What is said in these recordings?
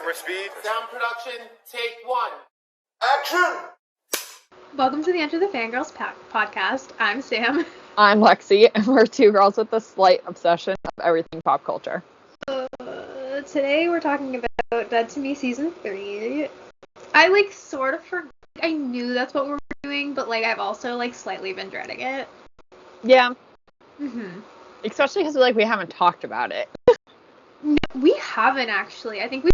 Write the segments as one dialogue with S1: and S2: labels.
S1: Camera speed.
S2: Sound production, take one.
S1: Action!
S3: Welcome to the Enter The Fangirls podcast. I'm Sam.
S4: I'm Lexie, and we're two girls with a slight obsession of everything pop culture.
S3: Today we're talking about Dead to Me Season 3. I, sort of forgot. I knew that's what we were doing, but, I've also, slightly been dreading it.
S4: Yeah.
S3: Mm-hmm.
S4: Especially because, we haven't talked about it.
S3: No, we haven't, actually. I think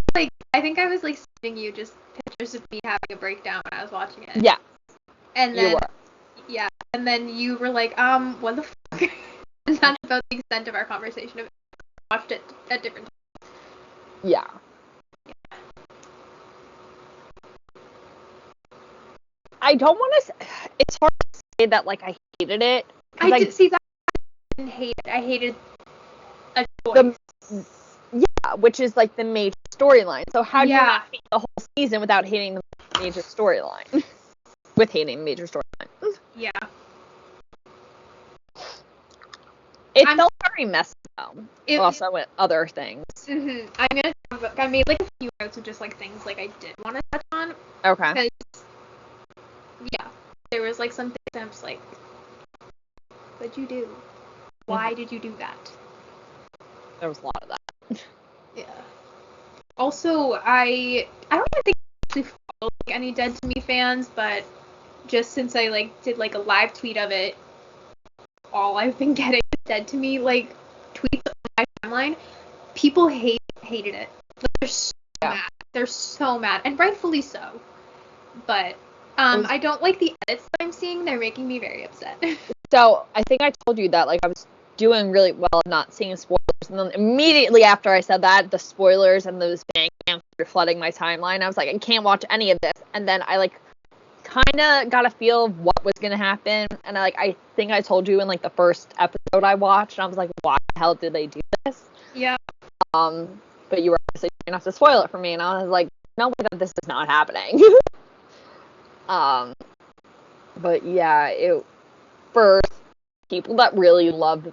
S3: I was, sending you just pictures of me having a breakdown when I was watching it.
S4: Yeah.
S3: And then,
S4: you were.
S3: Yeah, and then you were like, what the fuck? And that's about the extent of our conversation. I watched it at different times.
S4: Yeah. I don't want to... It's hard to say that, I hated it.
S3: I did see that. I didn't hate it. I hated a choice.
S4: Yeah, which is, the major storyline. So how do you not hate the whole season without hating the major storyline? With hating the major storyline.
S3: Yeah.
S4: It felt very messy, though. Also with other things.
S3: Mm-hmm. I made, a few notes of just, things, I did want to touch on.
S4: Okay.
S3: Because, yeah, there was, some things that I'm just what'd you do? Why did you do that?
S4: There was a lot of that.
S3: Yeah. Also, I don't even think I actually follow, any Dead to Me fans, but just since I, did, a live tweet of it, all I've been getting is Dead to Me, tweets on my timeline. People hated it. They're so mad. They're so mad. And rightfully so. But, I don't like the edits that I'm seeing. They're making me very upset.
S4: So, I think I told you that, I was doing really well not seeing spoilers. And then immediately after I said that, the spoilers and those bang cams were flooding my timeline. I was like, I can't watch any of this. And then I, kind of got a feel of what was going to happen. And, I think I told you in, the first episode I watched. And I was like, why the hell did they do this?
S3: Yeah.
S4: But you were obviously trying not to spoil it for me. And I was like, no, this is not happening. But yeah, for people that really loved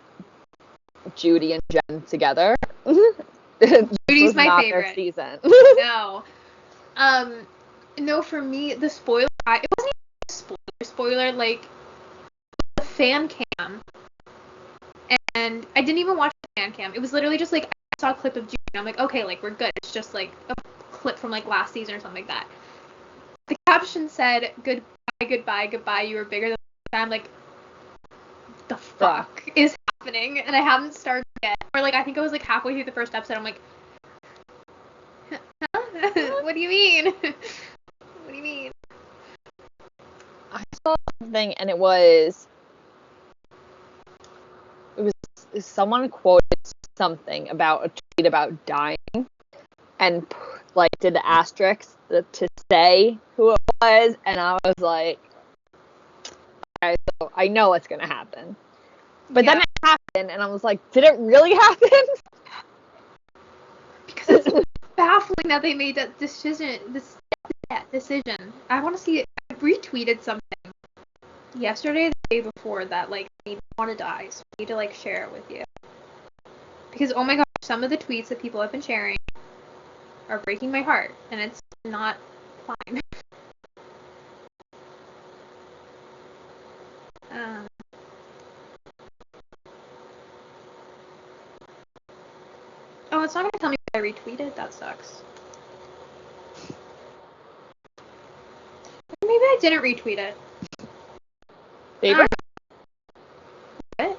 S4: Judy and Jen together,
S3: Judy's my favorite.
S4: Their season.
S3: No. No, for me, the spoiler, it wasn't even a spoiler, the fan cam, and I didn't even watch the fan cam. It was literally just, I saw a clip of Judy, and I'm like, okay, we're good. It's just, a clip from, last season or something like that. The caption said, goodbye, you were bigger than I'm like, the fuck is happening? And I haven't started yet. Or, I think I was, halfway through the first episode, I'm like, huh? What do you mean? What do you mean?
S4: I saw something, and it was someone quoted something about a tweet about dying, and did the asterisk to say who it was, and I was like, okay, so I know what's gonna happen. But then it happened, and I was like, did it really happen?
S3: Because it's baffling that they made that decision. I want to see it. I retweeted something yesterday, the day before, that made me want to die. So I need to share it with you. Because oh my gosh, some of the tweets that people have been sharing are breaking my heart, and it's not fine. Oh, it's not gonna tell me what I retweeted. That sucks. Maybe I didn't retweet it.
S4: Favorite?
S3: What?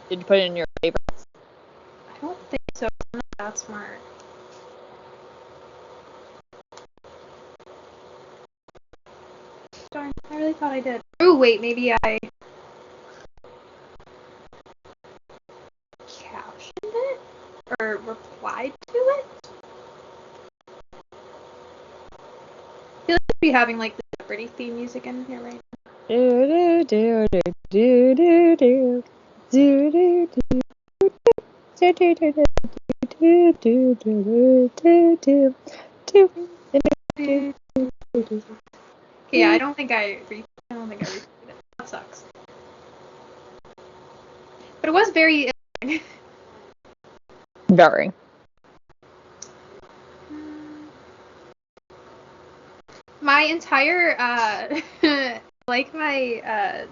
S4: Did you put it in your favorites?
S3: I don't think so. I'm not that smart. Darn, I really thought I did. Oh, wait, maybe I captioned it? Or replied to it? I feel like I should be having, the Jeopardy theme music in here right now.
S4: Do do do do do do do do do do do.
S3: Yeah, I don't think I retweeted it. That sucks. But it was very
S4: Very.
S3: my entire like my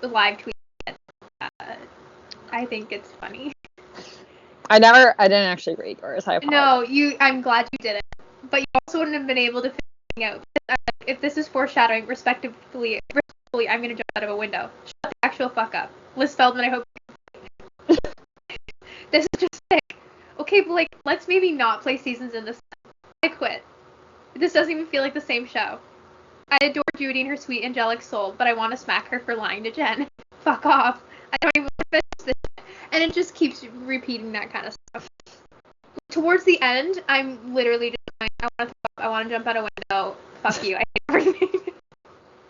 S3: live tweet. I think it's funny.
S4: I didn't actually read yours. I apologize.
S3: No, I'm glad you didn't. But you also wouldn't have been able to figure out. If this is foreshadowing, respectively, I'm gonna jump out of a window. Shut the actual fuck up. Liz Feldman, I hope. This is just sick. Okay, but like, let's maybe not play Seasons in this. I quit. This doesn't even feel like the same show. I adore Judy and her sweet angelic soul, but I want to smack her for lying to Jen. Fuck off. I don't even want to finish this. And it just keeps repeating that kind of stuff. Towards the end, I'm literally just like, I want to jump out a window. Fuck you. I hate everything.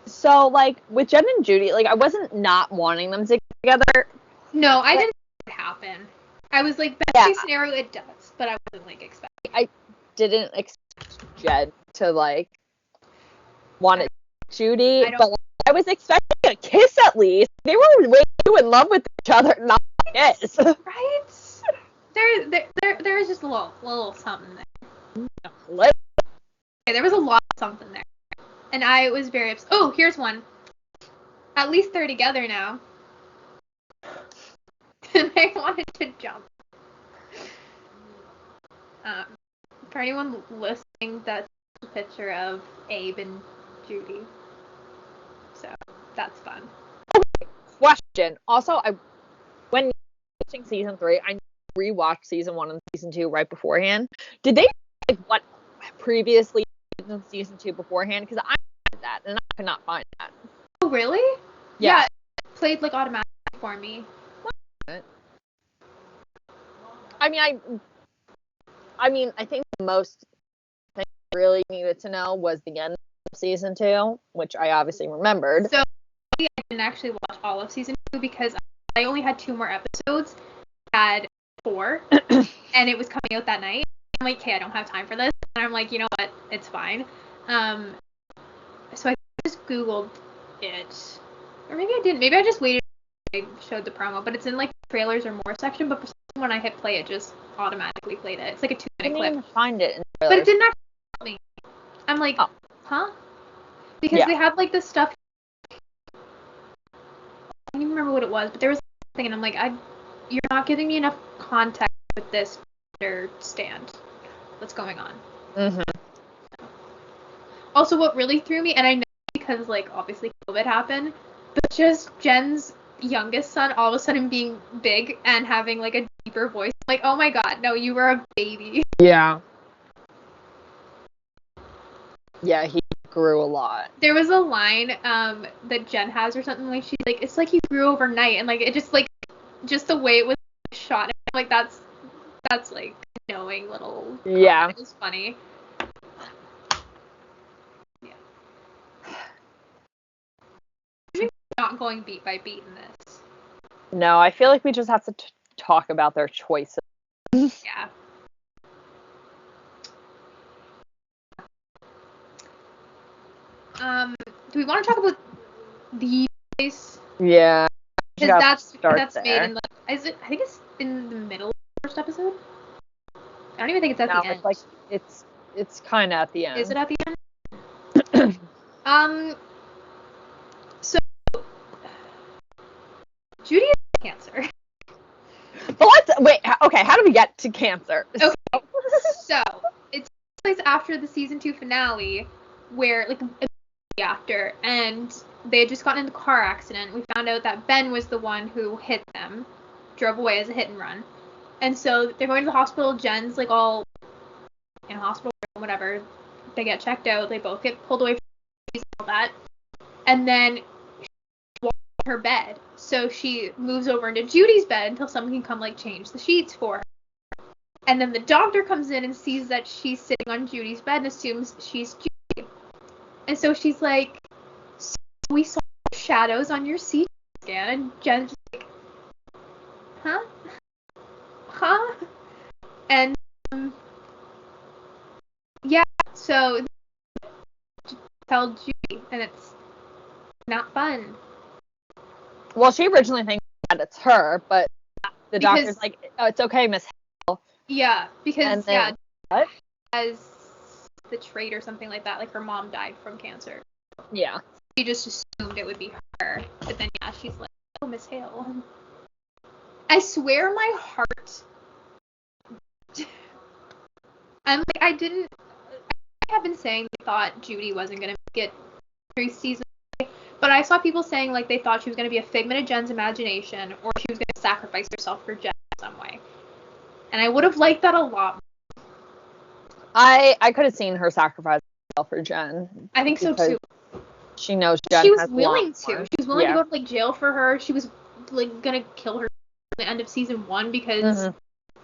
S4: So, like, with Jen and Judy, like, I wasn't not wanting them to get together.
S3: No, I didn't think it would happen. I was like, best case scenario, it does. But I wasn't, like, expecting.
S4: I didn't expect Jen to, like, want it Judy, but like, I was expecting a kiss at least. They were way too in love with each other, not a kiss.
S3: Right? There is just a little something there.
S4: Okay,
S3: there was a lot of something there. And I was very upset. Oh, here's one. At least they're together now. And I wanted to jump. For anyone listening, that's a picture of Abe and Judy. So, that's fun.
S4: Okay, question. Also, when watching season 3, I rewatched season 1 and season 2 right beforehand. Did they like what previously in season 2 beforehand? Because I did that and I could not find that.
S3: Oh, really? Yeah, it played like automatically for me.
S4: What? I mean, I think the most thing I really needed to know was the end of season 2, which I obviously remembered.
S3: So, I didn't actually watch all of season 2 because I only had 2 more episodes. I had 4, and it was coming out that night. I'm like, okay, I don't have time for this. And I'm like, you know what? It's fine. So I just Googled it. Or maybe I didn't. Maybe I just waited until I showed the promo. But it's in like the trailers or more section. But for some reason, when I hit play, it just automatically played it. It's like a 2-minute clip.
S4: I didn't even find it in the
S3: but
S4: trailers.
S3: it didn't actually help me. I'm like, huh? Because they had like this stuff. I don't even remember what it was. But there was something. And I'm like, you're not giving me enough context with this understand what's going on.
S4: Mm-hmm.
S3: Also, what really threw me, and I know because, like, obviously COVID happened, but just Jen's youngest son all of a sudden being big and having, like, a deeper voice. Like, oh my god, no, you were a baby.
S4: Yeah. Yeah, he grew a lot.
S3: There was a line that Jen has or something, like, she's like, it's like you grew overnight, and, like, it just, like, just the way it was shot, like, that's like, knowing little comment.
S4: Yeah.
S3: It was funny. Not going beat by beat in this.
S4: No, I feel like we just have to talk about their choices.
S3: Yeah. Do we want to talk about the voice?
S4: Yeah.
S3: Because that's
S4: there.
S3: made in the. I think it's in the middle of the first episode. I don't even think it's at the end.
S4: It's like it's kind of at the end.
S3: Is it at the end? So Judy has cancer.
S4: But wait. Okay, how do we get to cancer?
S3: Okay. So it takes place after the season 2 finale, where like after, and they had just gotten in a car accident. We found out that Ben was the one who hit them, drove away as a hit and run. And so they're going to the hospital. Jen's like all in a hospital room, whatever. They get checked out. They both get pulled away from all that. And then she walks on her bed. So she moves over into Judy's bed until someone can come like change the sheets for her. And then the doctor comes in and sees that she's sitting on Judy's bed and assumes she's Judy. And so she's like, so we saw shadows on your CT scan. And Jen's just like, huh? And yeah, so tell Judy, and it's not fun.
S4: Well, she originally thinks that it's her, but the doctor's like, oh, it's okay, Miss Hale.
S3: Yeah, because
S4: What?
S3: as the trait or something like that. Like, her mom died from cancer.
S4: Yeah.
S3: She just assumed it would be her. But then, yeah, she's like, oh, Miss Hale. I swear my heart... I'm like, I have been saying they thought Judy wasn't going to make it through season 3, but I saw people saying, like, they thought she was going to be a figment of Jen's imagination, or she was going to sacrifice herself for Jen in some way. And I would have liked that a lot.
S4: I could have seen her sacrifice herself for Jen.
S3: I think so, too.
S4: She knows Jen
S3: She was
S4: has
S3: willing to.
S4: more.
S3: She was willing to go to, like, jail for her. She was, like, going to kill her at the end of season 1 because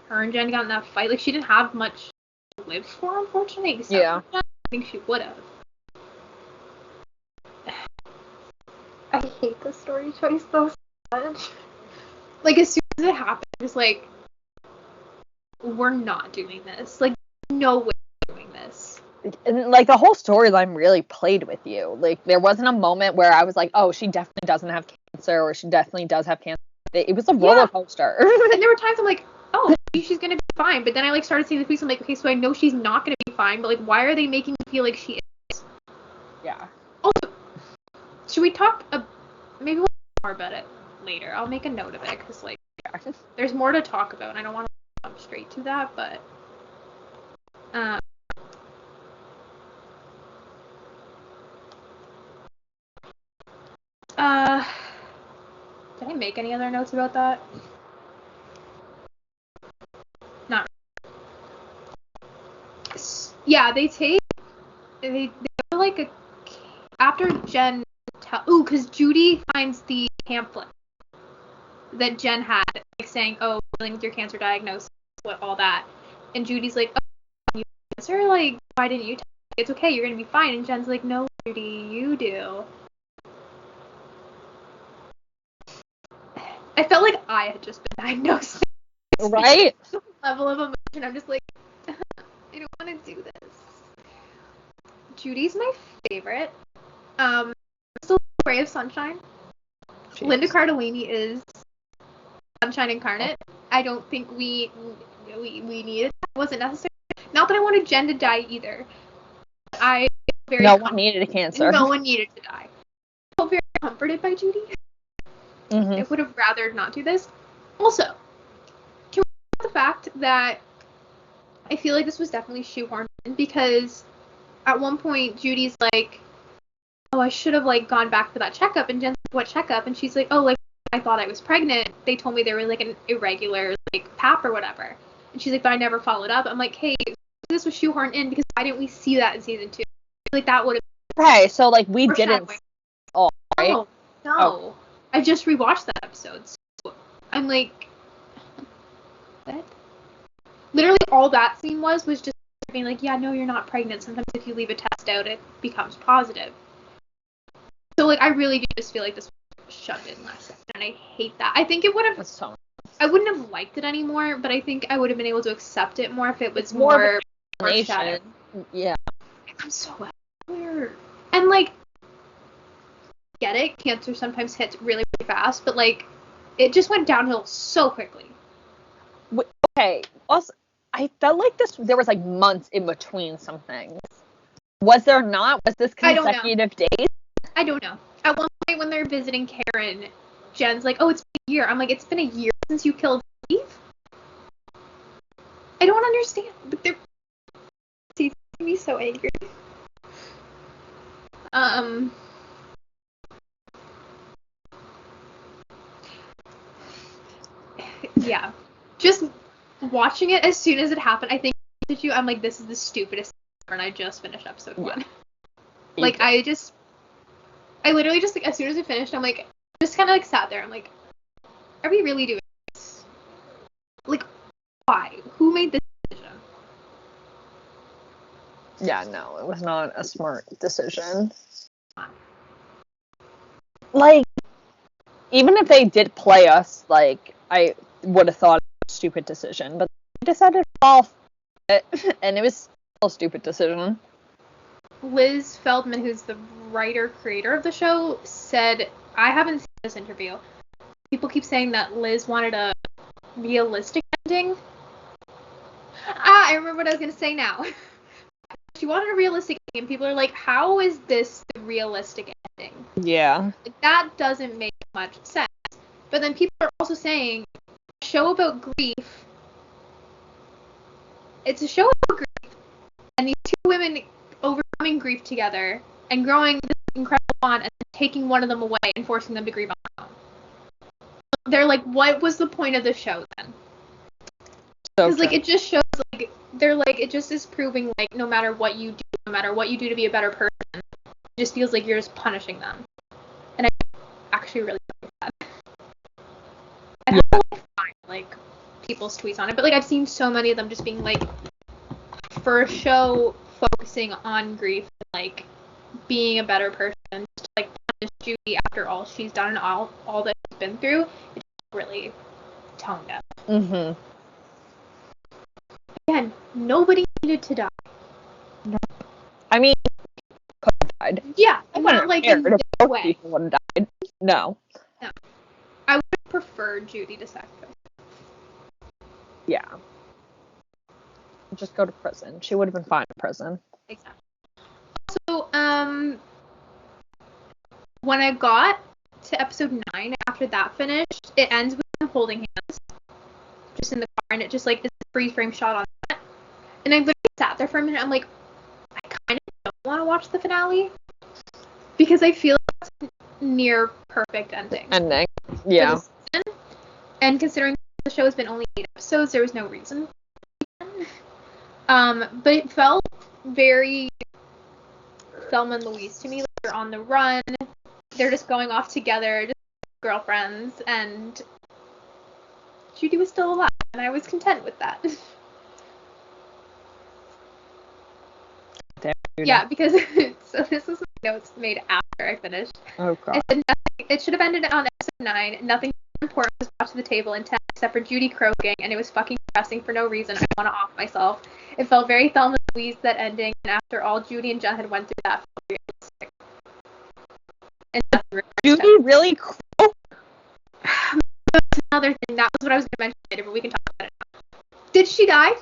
S3: her and Jen got in that fight. Like, she didn't have much to live for, unfortunately. Except for Jen. I think she would have. I hate this story choice so much. Like, as soon as it happened, it was like, we're not doing this. Like, no way we're doing this.
S4: And, like, the whole storyline really played with you. Like, there wasn't a moment where I was like, oh, she definitely doesn't have cancer, or she definitely does have cancer. It was a roller coaster.
S3: And there were times I'm like, oh, maybe she's gonna be fine. But then I, like, started seeing the tweets. I'm like, okay, so I know she's not gonna be fine, but, like, why are they making me feel like she is?
S4: Yeah.
S3: Also, should we talk? Maybe we'll talk more about it later. I'll make a note of it because, like, there's more to talk about, and I don't want to jump straight to that. But did I make any other notes about that? Not. Yeah, they go, like, after Jen. Because Judy finds the pamphlet that Jen had, like, saying, oh, dealing with your cancer diagnosis, all that. And Judy's like, oh, you have cancer? Like, why didn't you tell me? It's okay, you're gonna be fine. And Jen's like, no, Judy, you do. I felt like I had just been diagnosed.
S4: Right?
S3: Level of emotion. I'm just like, I don't want to do this. Judy's my favorite. Still Ray of Sunshine. Jeez. Linda Cardellini is Sunshine incarnate. I don't think we needed that. It wasn't necessary. Not that I wanted Jen to die either. No
S4: one needed a cancer.
S3: No one needed to die. I felt very comforted by Judy.
S4: Mm-hmm.
S3: I would have rather not do this. Also, can we talk about the fact that I feel like this was definitely shoehorned in, because at one point Judy's like, oh, I should have, like, gone back for that checkup. And Jen's like, what checkup? And she's like, oh, like, I thought I was pregnant. They told me there was, like, an irregular, like, pap or whatever. And she's like, but I never followed up. I'm like, hey, this was shoehorned in, because why didn't we see that in season 2? Like, that would have...
S4: Okay, so, like, we didn't... Oh, right?
S3: No. Oh. I just rewatched that episode. So I'm like, what? Literally all that scene was just being like, yeah, no, you're not pregnant. Sometimes if you leave a test out, it becomes positive. So, like, I really do just feel like this was shoved in last second, and I hate that. I think it would have... I wouldn't have liked it anymore, but I think I would have been able to accept it more if it was more foreshadowed.
S4: Yeah.
S3: I'm so weird. And, like, get it, cancer sometimes hits really, really fast, but, like, it just went downhill so quickly.
S4: Okay. Also, I felt like there was, like, months in between some things. Was there not? Was this consecutive days?
S3: I don't know. At one point when they're visiting Karen, Jen's like, oh, it's been a year. I'm like, it's been a year since you killed Steve? I don't understand. But they're making me so angry. Yeah. Just watching it as soon as it happened, I think I'm like, this is the stupidest thing ever, and I just finished episode 1. Yeah. Like, I literally just, like, as soon as it finished, I'm like, just kind of, like, sat there. I'm like, are we really doing this? Like, why? Who made this decision?
S4: Yeah, no, it was not a smart decision. Like, even if they did play us, like, I would have thought it was a stupid decision, but they decided to fall for it, and it was still a stupid decision.
S3: Liz Feldman, who's the writer-creator of the show, said, I haven't seen this interview. People keep saying that Liz wanted a realistic ending. I remember what I was going to say now. She wanted a realistic ending, and people are like, how is this the realistic ending?
S4: Yeah.
S3: Like, that doesn't make much sense. But then people are also saying, a show about grief. It's a show about grief, and these two women overcoming grief together and growing this incredible bond, and taking one of them away and forcing them to grieve on their own. They're like, what was the point of the show then? Because like it just shows like they're like it just is proving like no matter what you do to be a better person, it just feels like you're just punishing them. And I actually really like that. And I don't find like people's tweets on it, but like I've seen so many of them just being like, for a show focusing on grief and like being a better person, just to like punish Judy after all she's done and all that she's been through, it's really toned down.
S4: Mhm.
S3: Again, nobody needed to die.
S4: No. I mean, could have died.
S3: Yeah,
S4: I
S3: not like in this
S4: both
S3: way.
S4: people would have died. No.
S3: No. I would have preferred Judy to sacrifice.
S4: Yeah. Just go to prison. She would have been fine in prison.
S3: Exactly. Also, when I got to episode 9, after that finished, it ends with them holding hands, just in the car, and it just like is a freeze frame shot on that. And I literally sat there for a minute. I'm like, I kind of don't want to watch the finale because I feel like it's a near perfect ending.
S4: Yeah.
S3: And considering the show has been only 8 episodes, there was no reason. But it felt very Thelma and Louise to me. Like they're on the run. They're just going off together, just girlfriends, and Judy was still alive, and I was content with that. Yeah, because so this is my notes made after I finished.
S4: Oh god.
S3: It should have ended on episode 9. Nothing important was brought to the table in 10 except for Judy croaking, and it was fucking depressing for no reason. I want to off myself. It felt very Thelma and Louise, that ending, and after all Judy and Jen had went through that, felt realistic. And
S4: Judy really croaked?
S3: That's another thing. That was what I was going to mention later, but we can talk about it now. Did she die?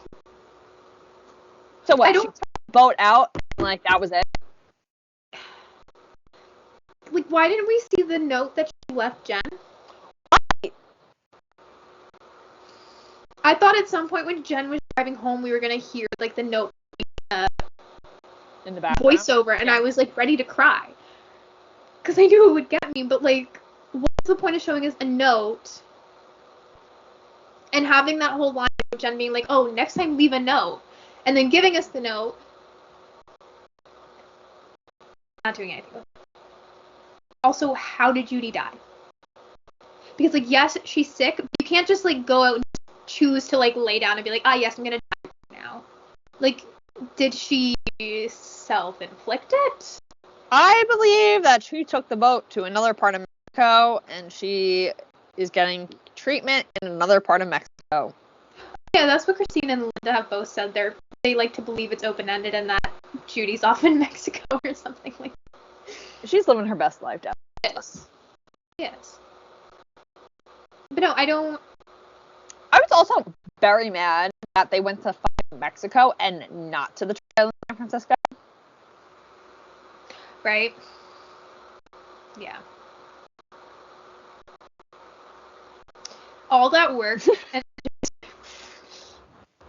S4: So what?
S3: I don't.
S4: She took the boat out, and like that was it.
S3: Like, why didn't we see the note that she left Jen? I thought at some point when Jen was driving home, we were gonna hear like the note
S4: In the background.
S3: voiceover, and I was like ready to cry because I knew it would get me. But like, what's the point of showing us a note and having that whole line of Jen being like, "Oh, next time leave a note," and then giving us the note, not doing anything with it. Also, how did Judy die? Because like, yes, she's sick, but you can't just like go out and choose to like lay down and be like, yes, I'm gonna die now. Like, did she self-inflict it?
S4: I believe that she took the boat to another part of Mexico, and she is getting treatment in another part of Mexico.
S3: Yeah, that's what Christine and Linda have both said. They like to believe it's open-ended and that Judy's off in Mexico or something like that.
S4: She's living her best life down there.
S3: Yes. But no, I don't.
S4: I was also very mad that they went to fucking Mexico and not to the trail in San Francisco.
S3: Right? Yeah. All that work and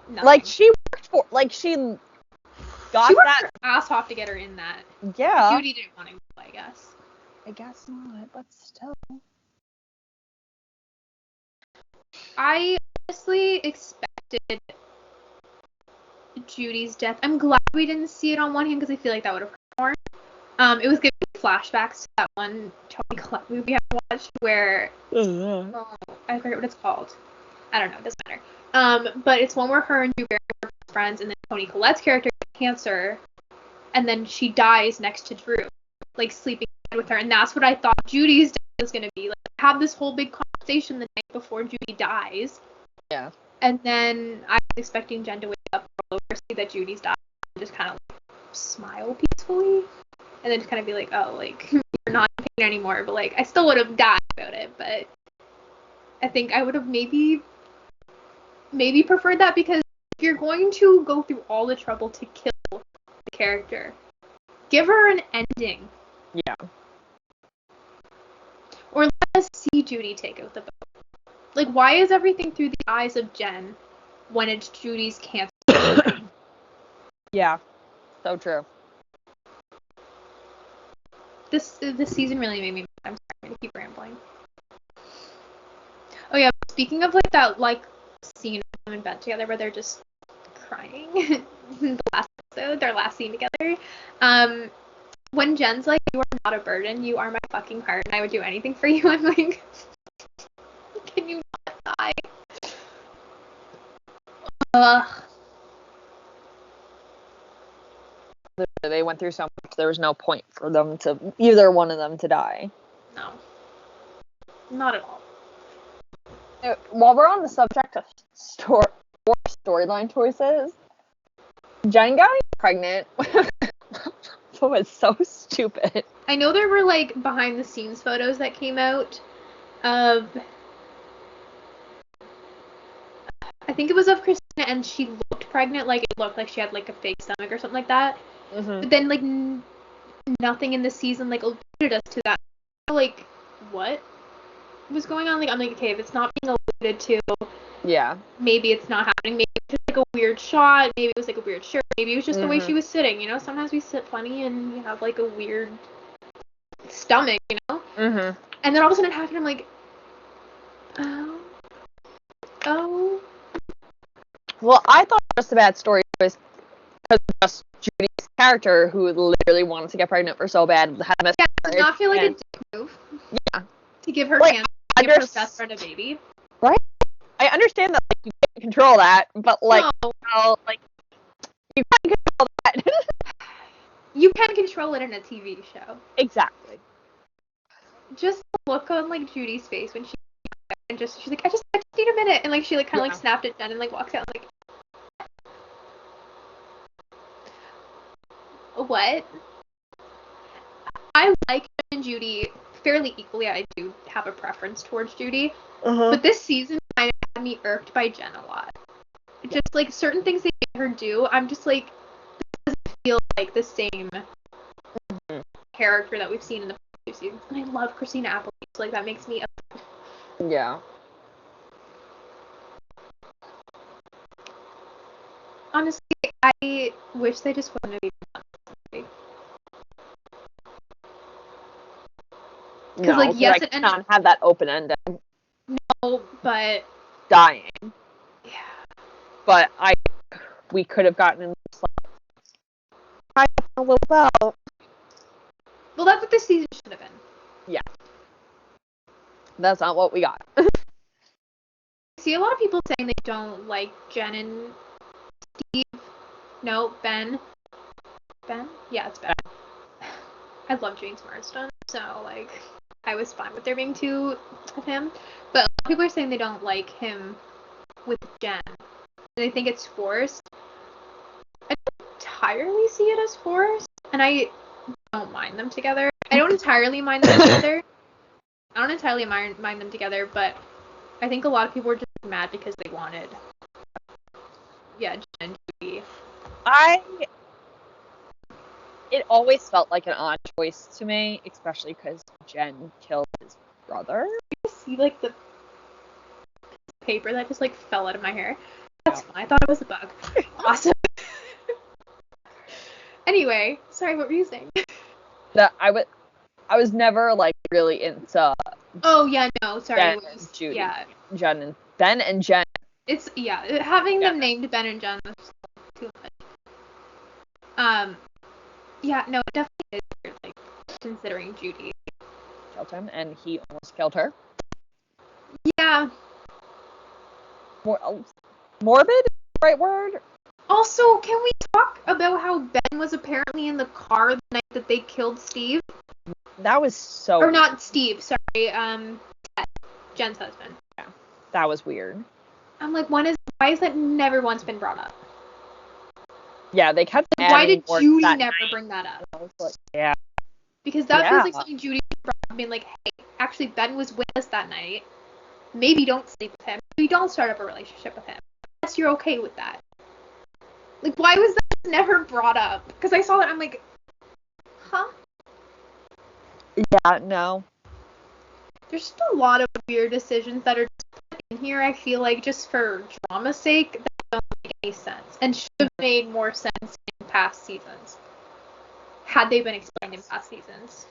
S3: nothing.
S4: Like, she worked for, like, she got
S3: she worked
S4: that.
S3: her ass off to get her in that.
S4: Yeah.
S3: Judy didn't want to go, I guess.
S4: I guess not, but still.
S3: I honestly expected Judy's death. I'm glad we didn't see it on one hand because I feel like that would have hurt more. It was giving me flashbacks to that one Toni Collette movie I watched where I forget what it's called. I don't know, it doesn't matter. But it's one where her and Drew Barrymore are best friends, and then Toni Collette's character gets cancer, and then she dies next to Drew, like sleeping with her, and that's what I thought Judy's death was gonna be. Like, have this whole big conversation the night before Judy dies.
S4: Yeah.
S3: And then I was expecting Jen to wake up, roll over, see that Judy's died, and just kind of like, smile peacefully, and then just kind of be like, oh, like, you're not in pain anymore, but like, I still would have died about it, but I think I would have maybe preferred that because you're going to go through all the trouble to kill the character. Give her an ending.
S4: Yeah.
S3: Or let us see Judy take out the vote. Like, why is everything through the eyes of Jen when it's Judy's cancer?
S4: Yeah. So true.
S3: This season really made me mad. I'm sorry to keep rambling. Oh yeah, speaking of like that like scene of them in bed together where they're just crying in the last episode, their last scene together. When Jen's like, "You are not a burden, you are my fucking heart, and I would do anything for you," I'm like, can you not die? Ugh.
S4: They went through so much, there was no point for them to, either one of them to die.
S3: No. Not at all.
S4: While we're on the subject of storyline choices, Jen got pregnant. It was so stupid.
S3: I know there were like behind the scenes photos that came out of, I think it was of Christina, and she looked pregnant, like it looked like she had like a fake stomach or something like that.
S4: Mm-hmm.
S3: But then like nothing in the season like alluded us to that. Like, what was going on? Like, I'm like, okay, if it's not being alluded to,
S4: Yeah.
S3: maybe it's not happening. Maybe it was just like a weird shot. Maybe it was like a weird shirt. Maybe it was just the way she was sitting. You know, sometimes we sit funny and you have like a weird stomach. You know.
S4: Mm-hmm.
S3: And then all of a sudden it happened. I'm like, oh.
S4: Well, I thought it was just a bad story was because just Judy's character, who literally wanted to get pregnant for so bad, had a
S3: Yeah, it did not feel like a dick move.
S4: Yeah.
S3: To give her
S4: Like,
S3: cancer, to give her best friend a baby.
S4: Right? I understand that like, you can't control that, but like,
S3: No.
S4: well, like you can't control that.
S3: You can control it in a TV show.
S4: Exactly.
S3: Just the look on like Judy's face when she and she's like, I just need a minute, and like she like kind of like snapped at Jen and like walks out like, what? I like Jen and Judy fairly equally. I do have a preference towards Judy, but this season kind of had me irked by Jen a lot. Just like certain things they made her do, I'm just like, this doesn't feel like the same character that we've seen in the previous seasons. And I love Christina Applegate, so like that makes me.
S4: Yeah.
S3: Honestly, I wish they just wouldn't have even done this. Because, like, yes,
S4: it ended. Not have that open ending.
S3: No, but
S4: dying.
S3: Yeah.
S4: But we could have gotten just like a little bell.
S3: Well, that's what this season should have been.
S4: Yeah. That's not what we got.
S3: I see a lot of people saying they don't like Jen and Steve. No, Ben. Ben? Yeah, it's Ben. I love James Marsden, so, like, I was fine with there being two of him. But a lot of people are saying they don't like him with Jen. They think it's forced. I don't entirely see it as forced, and I don't mind them together. I don't entirely mind them together. I don't entirely mind them together, but I think a lot of people were just mad because they wanted, Jen and Judy.
S4: It always felt like an odd choice to me, especially because Jen killed his brother.
S3: You see, like, the paper that just, like, fell out of my hair. That's fine. I thought it was a bug. Awesome. Anyway, sorry, what were you saying?
S4: That I was never, like, really into
S3: Oh, yeah, no, sorry.
S4: Ben
S3: it was,
S4: and Judy.
S3: Yeah.
S4: Ben and Jen.
S3: It's, having them named Ben and Jen was too much. Yeah, no, it definitely is weird, like, considering Judy
S4: Killed him, and he almost killed her.
S3: Yeah.
S4: Morbid is the right word?
S3: Also, can we talk about how Ben was apparently in the car the night that they killed Steve?
S4: That was so
S3: Or not Steve, sorry, Jen's husband.
S4: Yeah, that was weird.
S3: I'm like, why is that never once been brought up?
S4: Yeah, they kept
S3: why did Judy never
S4: night.
S3: bring that up?
S4: Like, yeah.
S3: Because that feels like something Judy brought up, being like, hey, actually Ben was with us that night. Maybe don't sleep with him. Maybe don't start up a relationship with him. Unless you're okay with that. Like, why was that never brought up? Because I saw that, I'm like, huh?
S4: Yeah, no.
S3: There's just a lot of weird decisions that are just put in here, I feel like, just for drama's sake, that don't make any sense. And should have made more sense in past seasons. Had they been explained in past seasons.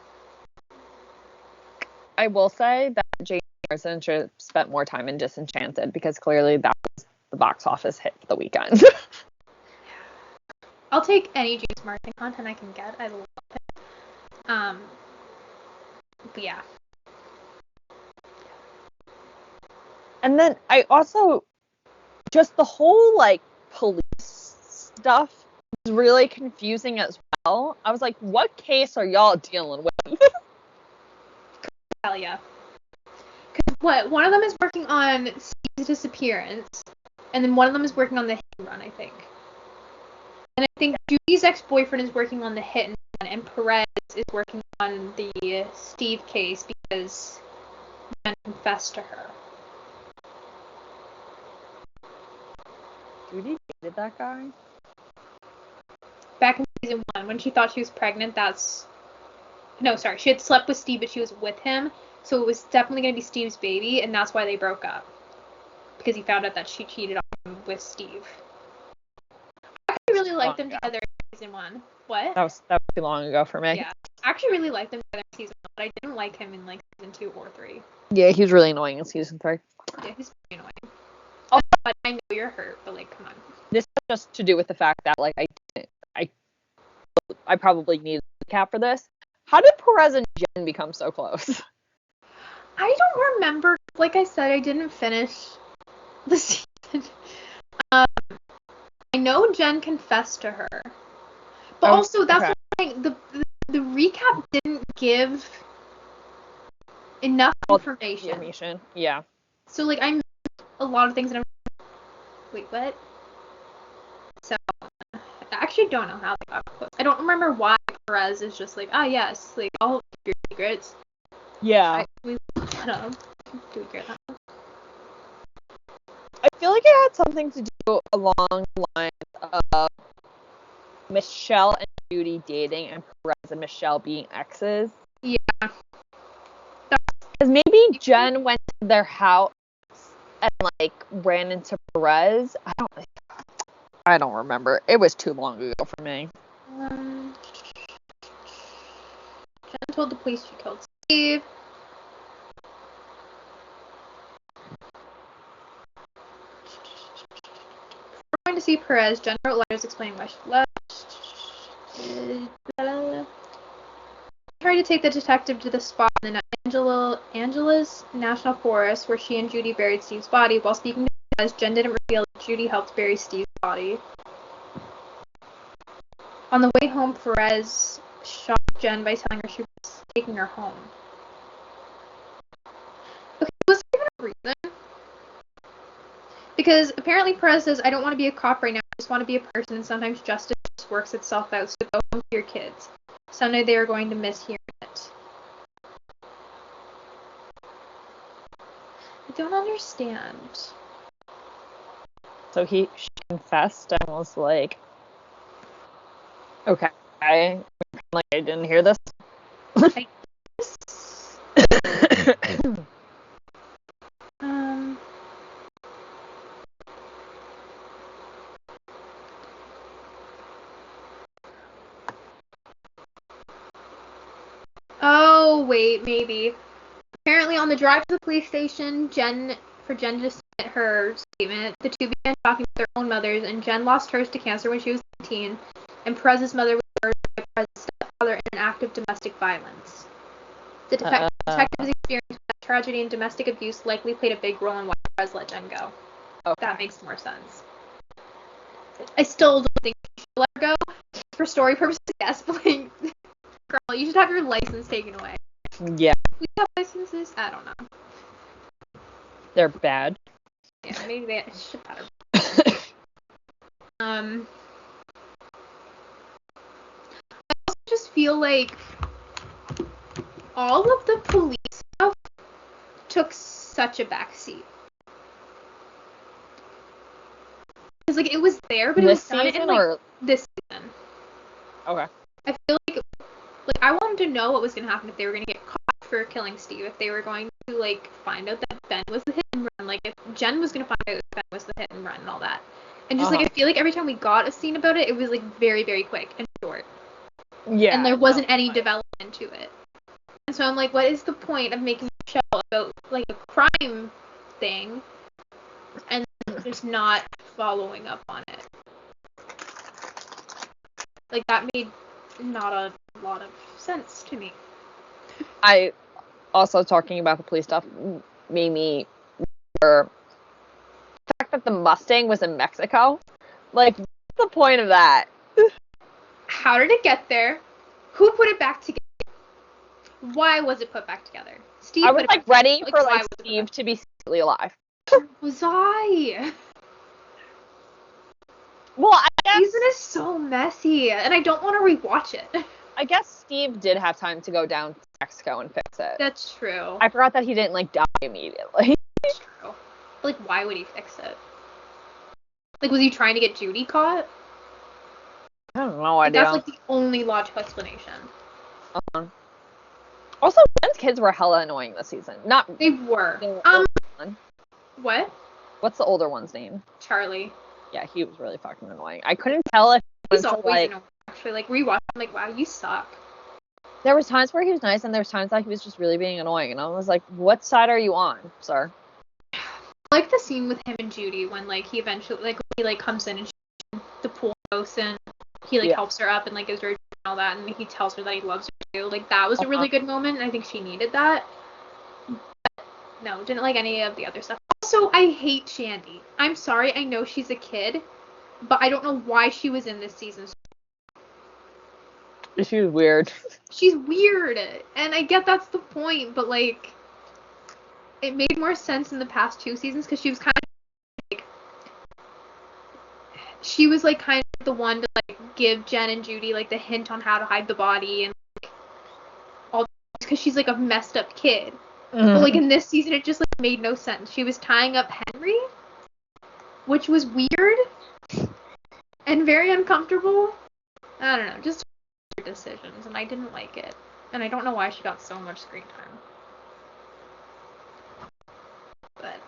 S4: I will say that Jane Morrison should have spent more time in Disenchanted, because clearly that was the box office hit for the weekend.
S3: I'll take any James Marsden content I can get. I love it. But yeah.
S4: And then I also, just the whole, like, police stuff was really confusing as well. I was like, what case are y'all dealing with?
S3: Hell yeah. Because one of them is working on Steve's disappearance, and then one of them is working on the hit and run, I think. And I think Judy's ex-boyfriend is working on the hit and run, and Perez is working on the Steve case because Jen confessed to her.
S4: Judy dated that guy?
S3: Back in season 1, when she thought she was pregnant, she had slept with Steve, but she was with him, so it was definitely going to be Steve's baby, and that's why they broke up. Because he found out that she cheated on him with Steve. I actually really liked them together in season 1. What?
S4: That was too long ago for me.
S3: Yeah. I actually really liked them together in season 1, but I didn't like him in, like, season 2 or 3.
S4: Yeah, he was really annoying in season 3.
S3: Yeah, he's pretty annoying.
S4: Also,
S3: but I know you're hurt, but, like, come on.
S4: This has just to do with the fact that, like, I probably need a recap for this. How did Perez and Jen become so close?
S3: I don't remember. Like I said, I didn't finish the season. I know Jen confessed to her, but also that's what I'm saying. The recap didn't give enough information.
S4: Yeah.
S3: So like I missed a lot of things, and I'm wait, what? So I actually don't know how they got close. I don't remember why Perez is just like, yes, like I'll keep your secrets.
S4: Yeah.
S3: We looked that up. Do we get that?
S4: I feel like it had something to do along the lines of Michelle and Judy dating and Perez and Michelle being exes.
S3: Yeah.
S4: Because maybe Jen went to their house and, like, ran into Perez. I don't remember. It was too long ago for me.
S3: Jen told the police she killed Steve. We're going to see Perez. Jen wrote letters explaining why she left. Tried to take the detective to the spot in the Angeles National Forest where she and Judy buried Steve's body. While speaking to Perez, Jen didn't reveal that Judy helped bury Steve's body. On the way home, Perez shocked Jen by telling her she was taking her home. Okay, was there even a reason? Because apparently Perez says, I don't want to be a cop right now, I just want to be a person, and sometimes justice just works itself out, so go home to your kids. Someday they are going to miss hearing it. I don't understand.
S4: So she confessed and was like, okay, like I didn't hear this.
S3: I guess. Oh, wait, maybe. Apparently, on the drive to the police station, Jen to submit her statement, the two began talking with their own mothers, and Jen lost hers to cancer when she was 19, and Perez's mother was murdered by Perez's stepfather in an act of domestic violence. The detective's experience with that tragedy and domestic abuse likely played a big role in why Perez let Jen go.
S4: Okay.
S3: That makes more sense. I still don't think she should let her go. For story purposes, yes, but like, girl, you should have your license taken away.
S4: Yeah.
S3: We have licenses? I don't know.
S4: They're bad.
S3: Yeah, maybe they should better. I also just feel like all of the police stuff took such a backseat. Because, like, it was there, but it was done in, like, this season.
S4: Okay.
S3: I feel like I wanted to know what was going to happen if they were going to get caught for killing Steve, if they were going to, like, find out that Ben was the hit and run, like, if Jen was going to find out that Ben was the hit and run and all that. And just, like, I feel like every time we got a scene about it, it was, like, very, very quick and short.
S4: Yeah.
S3: And there wasn't any development to it. And so I'm like, what is the point of making a show about, like, a crime thing and just not following up on it? Like, that made not a lot of sense to me.
S4: I also, talking about the police stuff, made me remember the fact that the Mustang was in Mexico. Like, what's the point of that?
S3: How did it get there? Who put it back together? Why was it put back together? Steve.
S4: I was, like, ready for, like, Steve to be secretly alive.
S3: Was I?
S4: Well, I guess...
S3: Season is so messy, and I don't want to rewatch it.
S4: I guess Steve did have time to go down to Mexico and fix it.
S3: That's true.
S4: I forgot that he didn't, like, die immediately.
S3: That's true. Like, why would he fix it? Like, was he trying to get Judy caught?
S4: I have no idea.
S3: That's, like, the only logical explanation.
S4: Also, Ben's kids were hella annoying this season.
S3: They were. What?
S4: What's the older one's name?
S3: Charlie.
S4: Yeah, he was really fucking annoying. I couldn't tell if
S3: he's always annoying. Actually, like, rewatch, I'm like, wow, you suck.
S4: There was times where he was nice, and there was times that he was just really being annoying, and I was like, what side are you on, sir?
S3: I like the scene with him and Judy when, like, he eventually, like, when he, like, comes in and she's in the pool house, and he, like, helps her up and, like, gives her and all that, and he tells her that he loves her too. Like, that was a really good moment, and I think she needed that. But, no, didn't like any of the other stuff. Also, I hate Shandy. I'm sorry, I know she's a kid, but I don't know why she was in this season.
S4: She's weird.
S3: She's weird, and I get that's the point, but, like, it made more sense in the past 2 seasons, because she was kind of, like, she was, like, kind of the one to, like, give Jen and Judy, like, the hint on how to hide the body, and, like, all, because she's, like, a messed up kid. But, like, in this season, it just, like, made no sense. She was tying up Henry, which was weird, and very uncomfortable. I don't know, just decisions, and I didn't like it. And I don't know why she got so much screen time. But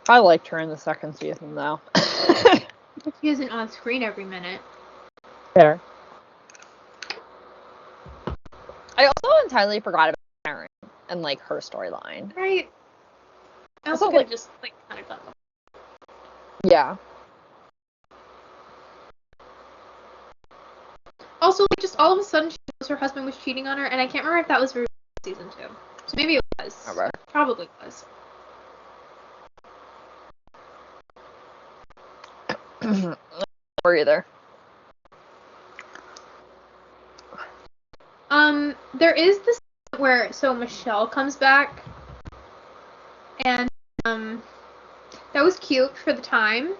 S4: I liked her in the second season, though.
S3: She isn't on screen every minute.
S4: Fair. I also entirely forgot about Karen and, like, her storyline.
S3: Right. I also, like, just, like, kind of done with it.
S4: Yeah.
S3: Also, like, just all of a sudden, she knows her husband was cheating on her, and I can't remember if that was for season 2. So maybe it was.
S4: Okay.
S3: Probably was.
S4: Or either.
S3: There is this where, so Michelle comes back, and, that was cute for the time,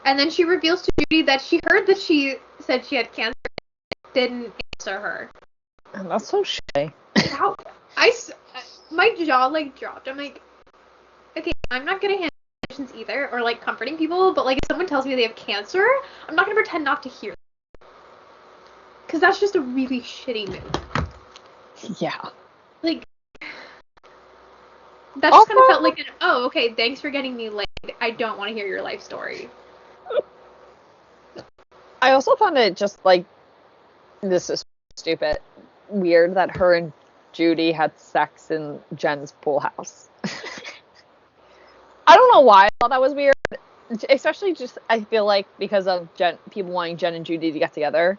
S3: and then she reveals to Judy that she heard that she said she had cancer, and didn't answer her.
S4: And that's so shitty.
S3: My jaw, like, dropped. I'm like, okay, I'm not gonna handle emotions either, or, like, comforting people, but, like, if someone tells me they have cancer, I'm not gonna pretend not to hear them. Because that's just a really shitty move.
S4: Yeah.
S3: Like, that just kind of felt like okay, thanks for getting me laid. I don't want to hear your life story.
S4: I also found it just, like, this is stupid, weird that her and Judy had sex in Jen's pool house. I don't know why I thought that was weird. Especially just, I feel like, because of people wanting Jen and Judy to get together.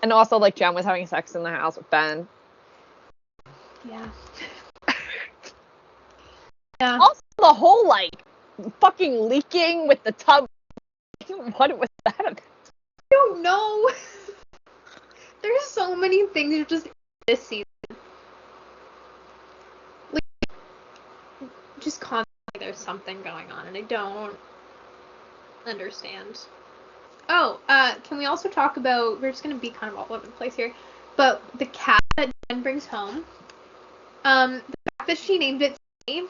S4: And also, like, Jen was having sex in the house with Ben.
S3: Yeah. Yeah.
S4: Also, the whole, like, fucking leaking with the tub. What was that about?
S3: I don't know. There's so many things just this season. Like, just constantly there's something going on, and I don't understand. Oh, can we also talk about, we're just going to be kind of all over the place here, but the cat that Jen brings home, the fact that she named it Steve,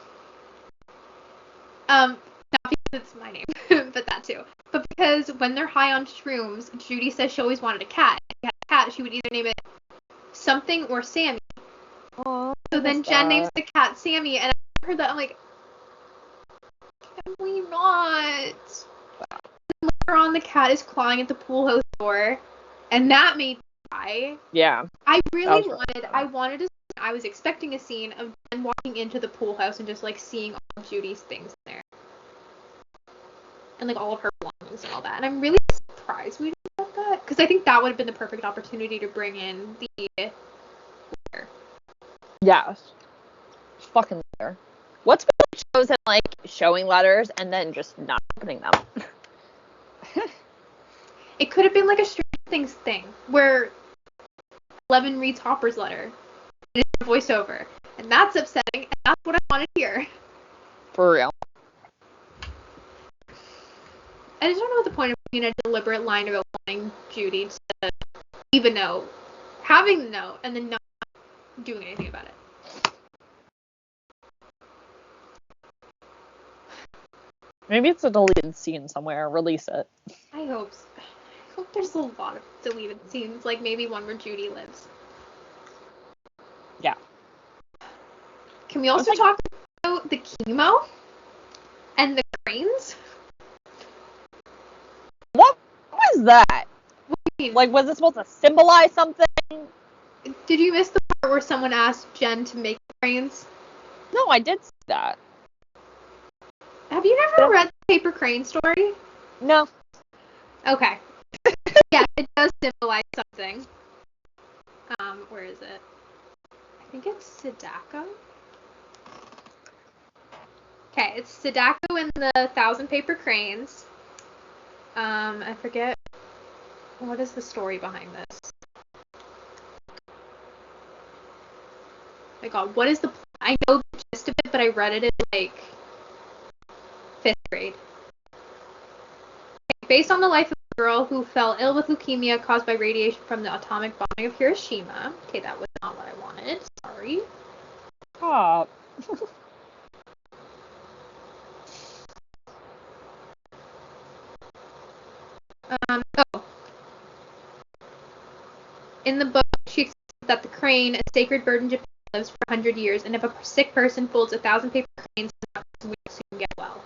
S3: not because it's my name, but that too. But because when they're high on shrooms, Judy says she always wanted a cat. If she had a cat, she would either name it something or Sammy.
S4: Oh,
S3: So then Jen names the cat Sammy, and I heard that, I'm like, can we not? Wow. And later on, the cat is clawing at the pool house door, and that made me cry.
S4: Yeah.
S3: I wanted to. I was expecting a scene of Jen walking into the pool house and just like seeing all of Judy's things in there. And like all of her belongings and all that. And I'm really surprised we didn't get that. Because I think that would have been the perfect opportunity to bring in the letter.
S4: Yes. Fucking letter. What's been chosen like showing letters and then just not opening them?
S3: It could have been like a Stranger Things thing where Eleven reads Hopper's letter. And it's a voiceover. And that's upsetting, and that's what I want to hear.
S4: For real.
S3: I just don't know what the point of being a deliberate line about wanting Judy to leave a note, having the note, and then not doing anything about it.
S4: Maybe it's a deleted scene somewhere. Release it.
S3: I hope so. I hope there's a lot of deleted scenes, like maybe one where Judy lives.
S4: Yeah.
S3: Can we also talk about the chemo and the cranes?
S4: What was that?
S3: What do you mean?
S4: Like, was it supposed to symbolize something?
S3: Did you miss the part where someone asked Jen to make the cranes?
S4: No, I did see that.
S3: Have you never read the Paper Crane story?
S4: No.
S3: Okay. Yeah, it does symbolize something. Where is it? I think it's Sadako. Okay, it's Sadako and the 1,000 Paper Cranes. I forget. What is the story behind this? Oh my god, what is the... I know the gist of it, but I read it in, like, 5th grade. Okay, based on the life of a girl who fell ill with leukemia caused by radiation from the atomic bombing of Hiroshima. Okay, that was not what I wanted. Sorry.
S4: Oh.
S3: In the book, she explains that the crane, a sacred bird in Japan, lives for 100 years, and if a sick person folds 1,000 paper cranes, that person will soon get well.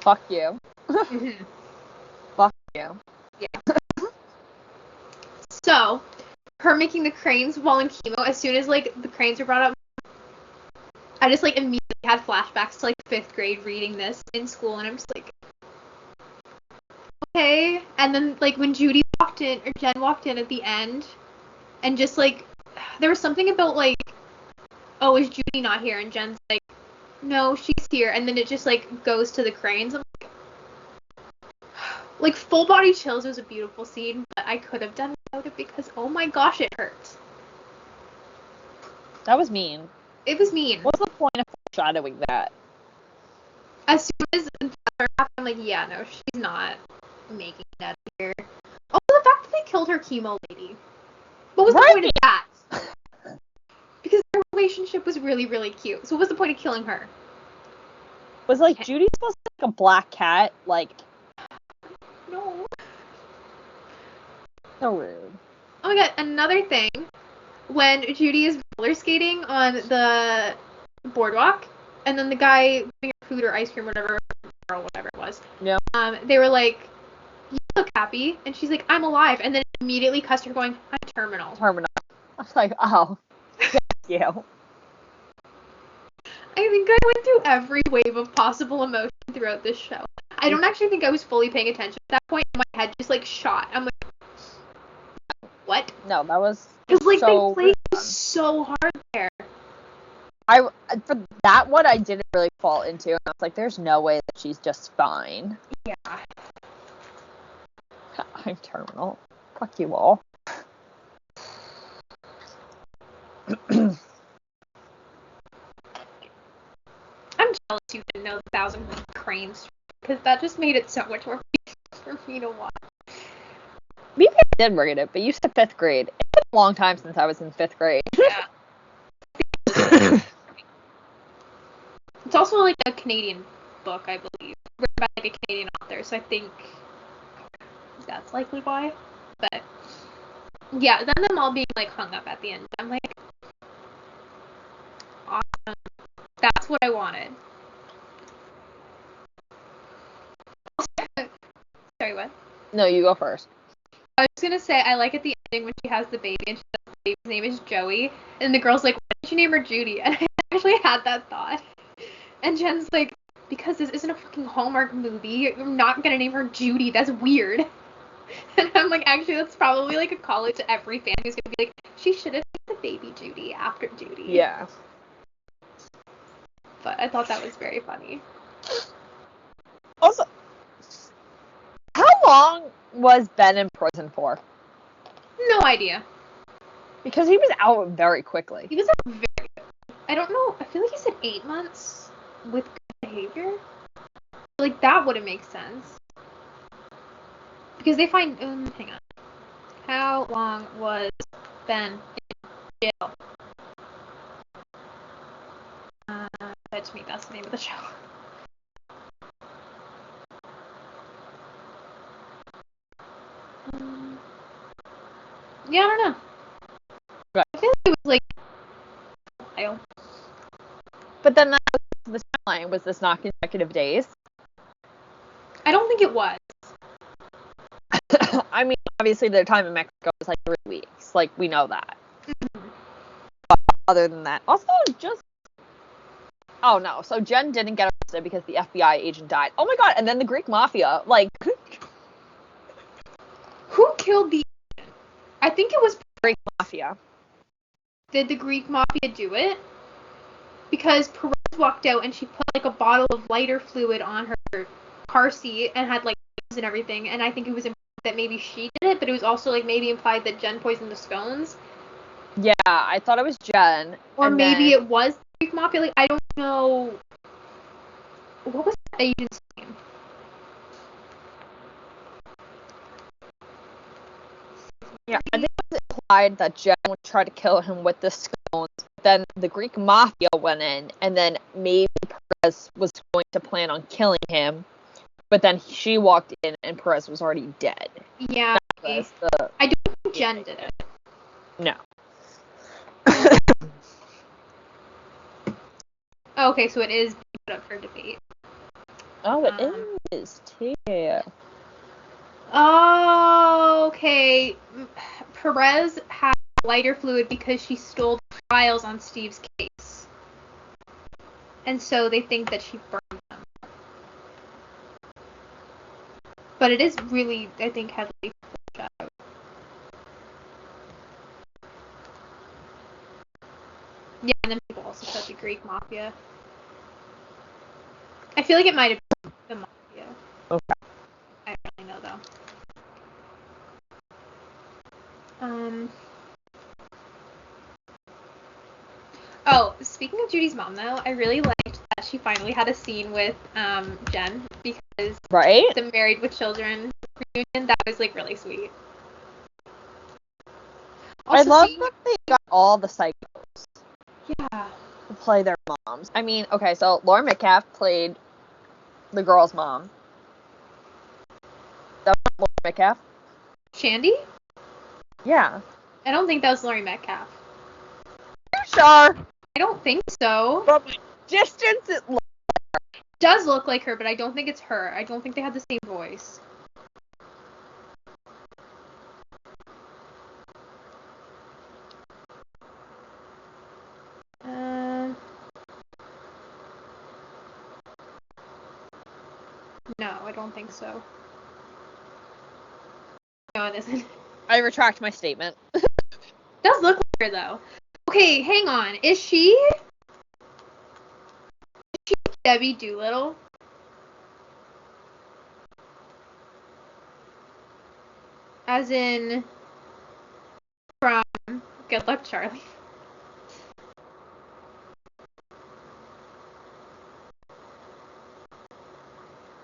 S4: Fuck you.
S3: Mm-hmm.
S4: Fuck you.
S3: Yeah. So, her making the cranes while in chemo, as soon as, like, the cranes were brought up, I just, like, immediately had flashbacks to, like, 5th grade reading this in school, and I'm just like, okay. And then, like, when Judy walked in, or Jen walked in at the end, and just, like, there was something about, like, oh, is Judy not here? And Jen's like, no, she's here. And then it just, like, goes to the cranes. I'm like, full body chills was a beautiful scene, but I could have done without it because, oh my gosh, it hurts.
S4: That was mean.
S3: It was mean.
S4: What's the point of foreshadowing that?
S3: As soon as that happened, I'm like, yeah, no, she's not making that here. Also, the fact that they killed her chemo lady. What was the point of that? Because their relationship was really, really cute. So what was the point of killing her?
S4: Was, like, Judy supposed to be like a black cat? Like...
S3: No.
S4: So rude.
S3: Oh my god, another thing. When Judy is roller skating on the boardwalk, and then the guy giving her food or ice cream or whatever it was.
S4: Yeah.
S3: They were like, you look happy. And she's like, I'm alive. And then immediately cussed her going, I'm terminal.
S4: I was like, oh. Thank you.
S3: I think I went through every wave of possible emotion throughout this show. I don't actually think I was fully paying attention at that point. My head just, like, shot. I'm like, what?
S4: No, that was
S3: Because, like,
S4: so
S3: they played so hard there.
S4: For that one, I didn't really fall into. And I was like, there's no way that she's just fine.
S3: Yeah.
S4: I'm terminal. Fuck you all.
S3: I'm jealous you didn't know the 1,000 Cranes, because that just made it so much more for me to watch.
S4: Maybe I did read it, but you said 5th grade. It's been a long time since I was in 5th grade.
S3: Yeah. It's also, like, a Canadian book, I believe. written by like a Canadian author, so I think that's likely why. But yeah, then them all being like hung up at the end. I'm like, awesome. That's what I wanted. Sorry, what?
S4: No, you go first.
S3: I was just gonna say I like at the ending when she has the baby and she says the baby's name is Joey, and the girl's like, why did you name her Judy? And I actually had that thought. And Jen's like, because this isn't a fucking Hallmark movie. I'm not gonna name her Judy. That's weird. And I'm like, actually, that's probably like a call out to every fan who's gonna be like, she should have named the baby Judy after Judy.
S4: Yeah.
S3: But I thought that was very funny.
S4: Also, how long was Ben in prison for?
S3: No idea.
S4: Because he was out very quickly.
S3: He was out very good. I don't know. I feel like he said 8 months with good behavior. Like, that wouldn't make sense. Because they find... hang on. How long was Ben in jail? Fetch me, that's the name of the show. Yeah, I don't know.
S4: Right.
S3: I feel like it was like... Hale.
S4: But then that was the timeline. Was this not consecutive days?
S3: I don't think it was.
S4: I mean, obviously their time in Mexico was like 3 weeks. Like, we know that.
S3: Mm-hmm.
S4: But other than that, also just... Oh, no. So Jen didn't get arrested because the FBI agent died. Oh my god, and then the Greek Mafia, like...
S3: Who killed the agent? I think it was...
S4: Greek Mafia.
S3: Did the Greek Mafia do it? Because Perez walked out and she put like a bottle of lighter fluid on her car seat and had like and everything, and I think it was implied that maybe she did it, but it was also like maybe implied that Jen poisoned the scones.
S4: Yeah, I thought it was Jen.
S3: Or maybe it was the Greek Mafia. Like, I don't know. What was that agent's name?
S4: Yeah, I think it was implied that Jen would try to kill him with the scones. Then the Greek Mafia went in, and then maybe Perez was going to plan on killing him, but then she walked in and Perez was already dead.
S3: Yeah. I don't think Jen did it.
S4: No.
S3: Okay, so it is put up for debate.
S4: Oh, it is too.
S3: Oh, okay. Perez had lighter fluid because she stole the files on Steve's case. And so they think that she burned them. But it is really, I think, heavily foreshadowed. Yeah, and then people also said the Greek Mafia. I feel like it might have been the Mafia.
S4: Okay.
S3: I don't really know, though. Oh, speaking of Judy's mom, though, I really liked that she finally had a scene with Jen, because
S4: Right?
S3: the Married with Children reunion, that was like really sweet. Also,
S4: I love that they got all the psychos
S3: Yeah.
S4: to play their moms. I mean, okay, so Laura Metcalf played the girl's mom. That was Laura Metcalf?
S3: Shandy?
S4: Yeah.
S3: I don't think that was Laurie Metcalf.
S4: You sure?
S3: I don't think so.
S4: From a distance, it
S3: Does look like her, but I don't think it's her. I don't think they had the same voice. No, I don't think so. No, it isn't.
S4: I retract my statement.
S3: Does look like her, though. Okay, hang on. Is she Debbie Doolittle? As in from Good Luck, Charlie.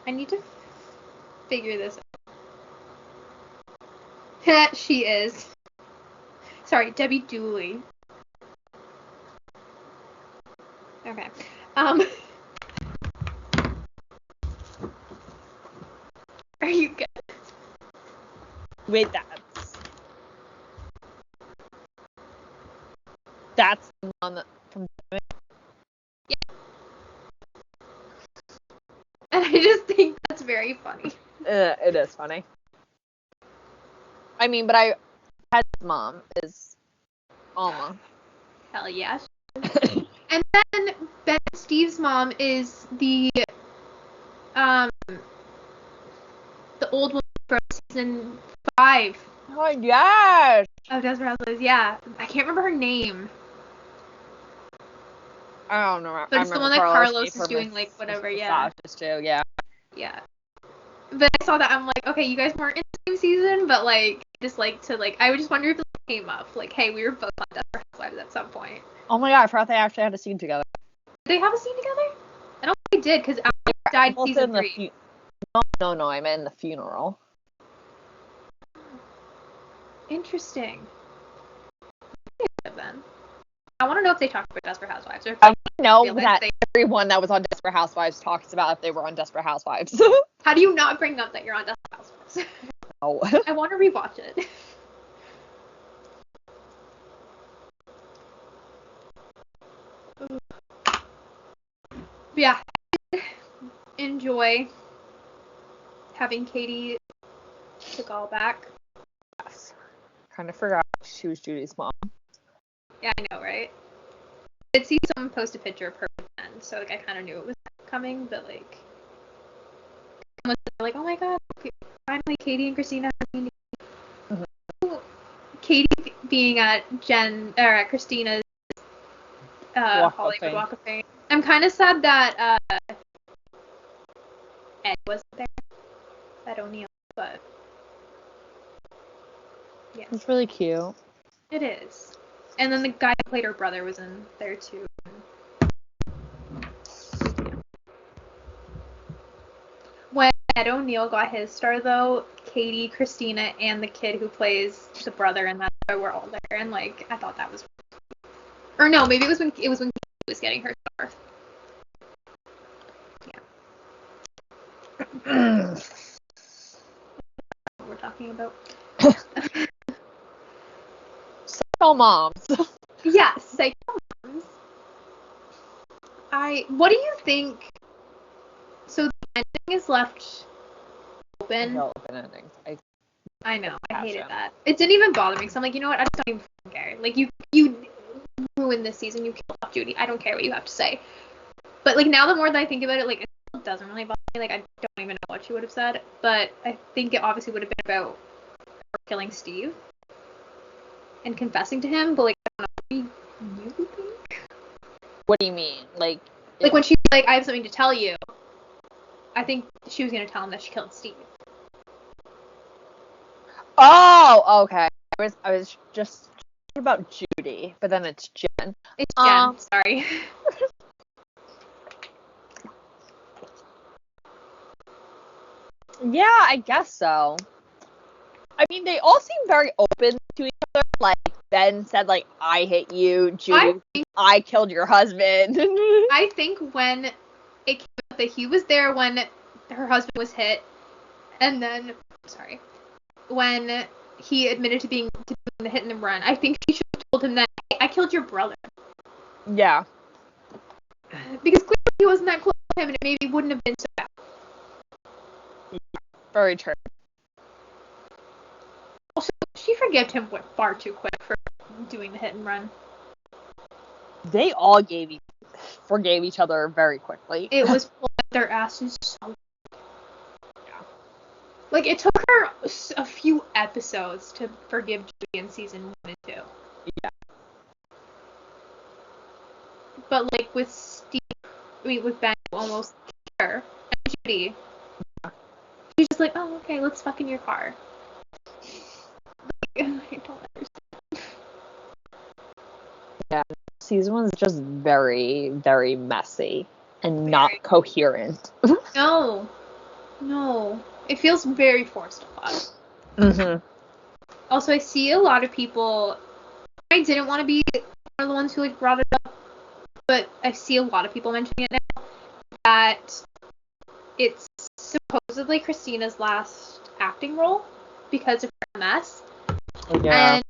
S3: I need to figure this out. She is. Sorry, Debbie Dooley. Okay. Are you good?
S4: Wait, that's the one from.
S3: And I just think that's very funny.
S4: It is funny. I mean, but Ted's mom is Alma.
S3: Hell yeah. And then Ben and Steve's mom is the old woman from season 5.
S4: Oh yes.
S3: Of Desperate Housewives. Yeah, I can't remember her name.
S4: I don't know.
S3: But it's the one that Carlos is doing, like, whatever. Yeah.
S4: Too, yeah.
S3: Yeah. But I saw that, I'm like, okay, you guys weren't in the same season, but, like, just, like, to, like, I would just wonder if it came up. Like, hey, we were both on Desperate Housewives at some point.
S4: Oh my god, I forgot they actually had a scene together.
S3: Did they have a scene together? I don't think they did, because Alex died in season 3.
S4: No, I meant in the funeral.
S3: Interesting. Then. I want to know if they talked about Desperate Housewives. Or if
S4: I know that
S3: they...
S4: everyone that was on Desperate Housewives talks about if they were on Desperate Housewives.
S3: How do you not bring up that you're on Desperate Housewives?
S4: No.
S3: I want to rewatch it. Yeah. Enjoy having Katie took all back.
S4: Yes. Kind of forgot she was Judy's mom.
S3: Yeah, I know, right? I did see someone post a picture of her then, so like I kind of knew it was coming, but like, was like, oh my god, finally Katie and Christina. Mm-hmm. Katie being at at Christina's Hollywood Walk of Fame. I'm kind of sad that Ed wasn't there. Ed O'Neill, but yeah,
S4: It's really cute.
S3: It is. And then the guy who played her brother was in there too. When Ed O'Neill got his star, though, Katie, Christina, and the kid who plays the brother in that show were all there, and like I thought that was. Or no, maybe it was when Katie was getting her star. Yeah. What we're talking about.
S4: Psycho moms.
S3: Yeah, Psycho moms. What do you think? So the ending is left open.
S4: No open ending.
S3: I know. I hated that. It didn't even bother me. Because I'm like, you know what? I just don't even care. Like you ruined this season. You killed off Judy. I don't care what you have to say. But like now, the more that I think about it, like it still doesn't really bother me. Like I don't even know what she would have said. But I think it obviously would have been about her killing Steve and confessing to him. But like I don't know. What do you think?
S4: What do you mean? Like
S3: when she's like, I have something to tell you. I think she was gonna tell him that she killed Steve.
S4: Oh, okay. I was just about Judy, but then it's Jen.
S3: It's Jen. Sorry.
S4: Yeah, I guess so. I mean, they all seem very open to each other. Like, Ben said, like, I hit you. Judy, I killed your husband.
S3: I think when it came out that he was there when her husband was hit, and then, when he admitted to doing the hit and the run, I think she should have told him that, hey, I killed your brother.
S4: Yeah.
S3: Because clearly he wasn't that close to him, and it maybe wouldn't have been so bad.
S4: Very true.
S3: Also, she forgave him far too quick for doing the hit and run.
S4: They all forgave each other very quickly.
S3: It was pulling their asses so. Yeah. Like, it took her a few episodes to forgive Judy in season 1 and 2.
S4: Yeah.
S3: But, like, with Ben, almost her, and Judy, she's just like, oh, okay, let's fuck in your car. Like, I don't understand.
S4: Yeah, season 1 is just very, very messy and not coherent.
S3: No. It feels very forced upon.
S4: Mm-hmm.
S3: Also, I see a lot of people. I didn't want to be one of the ones who like brought it up, but I see a lot of people mentioning it now that it's supposed supposedly Christina's last acting role because of her MS.
S4: Yeah.
S3: And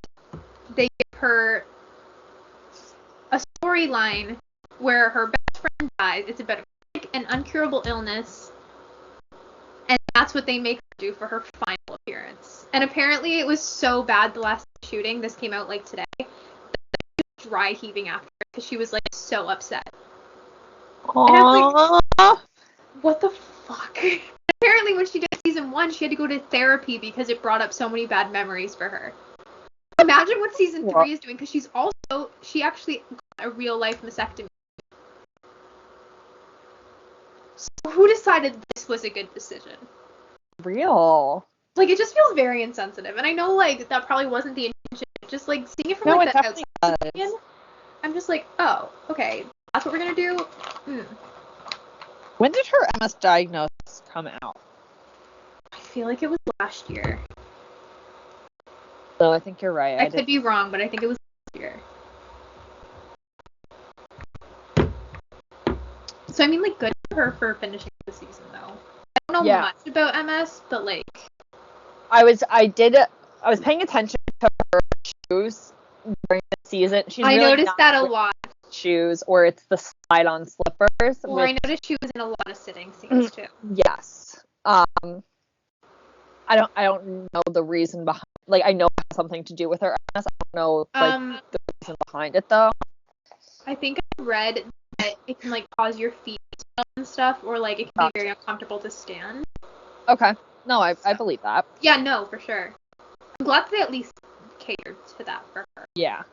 S3: they give her a storyline where her best friend dies. It's about an incurable illness. And that's what they make her do for her final appearance. And apparently it was so bad the last shooting, this came out like today, that she was dry heaving after it because she was like so upset.
S4: Aww.
S3: And I was like, what the fuck? Apparently when she did season 1, she had to go to therapy because it brought up so many bad memories for her. Imagine what season 3 is doing, because she actually got a real life mastectomy. So who decided this was a good decision?
S4: Real.
S3: Like, it just feels very insensitive. And I know, like, that probably wasn't the intention. Just, like, seeing it from, like, that outside opinion, I'm just like, oh, okay. That's what we're gonna do?
S4: When did her MS diagnosis come out?
S3: I feel like it was last year.
S4: So I think you're right.
S3: I could be wrong, but I think it was last year. So, I mean, like, good for her for finishing the season, though. I don't know much about MS, but, like...
S4: I was paying attention to her shoes during the season.
S3: I noticed that a lot.
S4: Shoes, or it's the slide-on slippers.
S3: Well, I noticed she was in a lot of sitting scenes, too.
S4: Yes. I don't know the reason behind... Like, I know it has something to do with her MS. I don't know, like, the reason behind it, though.
S3: I think I read that it can, like, cause your feet to swell and stuff, or, like, it can be very uncomfortable to stand.
S4: Okay. No, I believe that.
S3: Yeah, no, for sure. I'm glad that they at least catered to that for her.
S4: Yeah.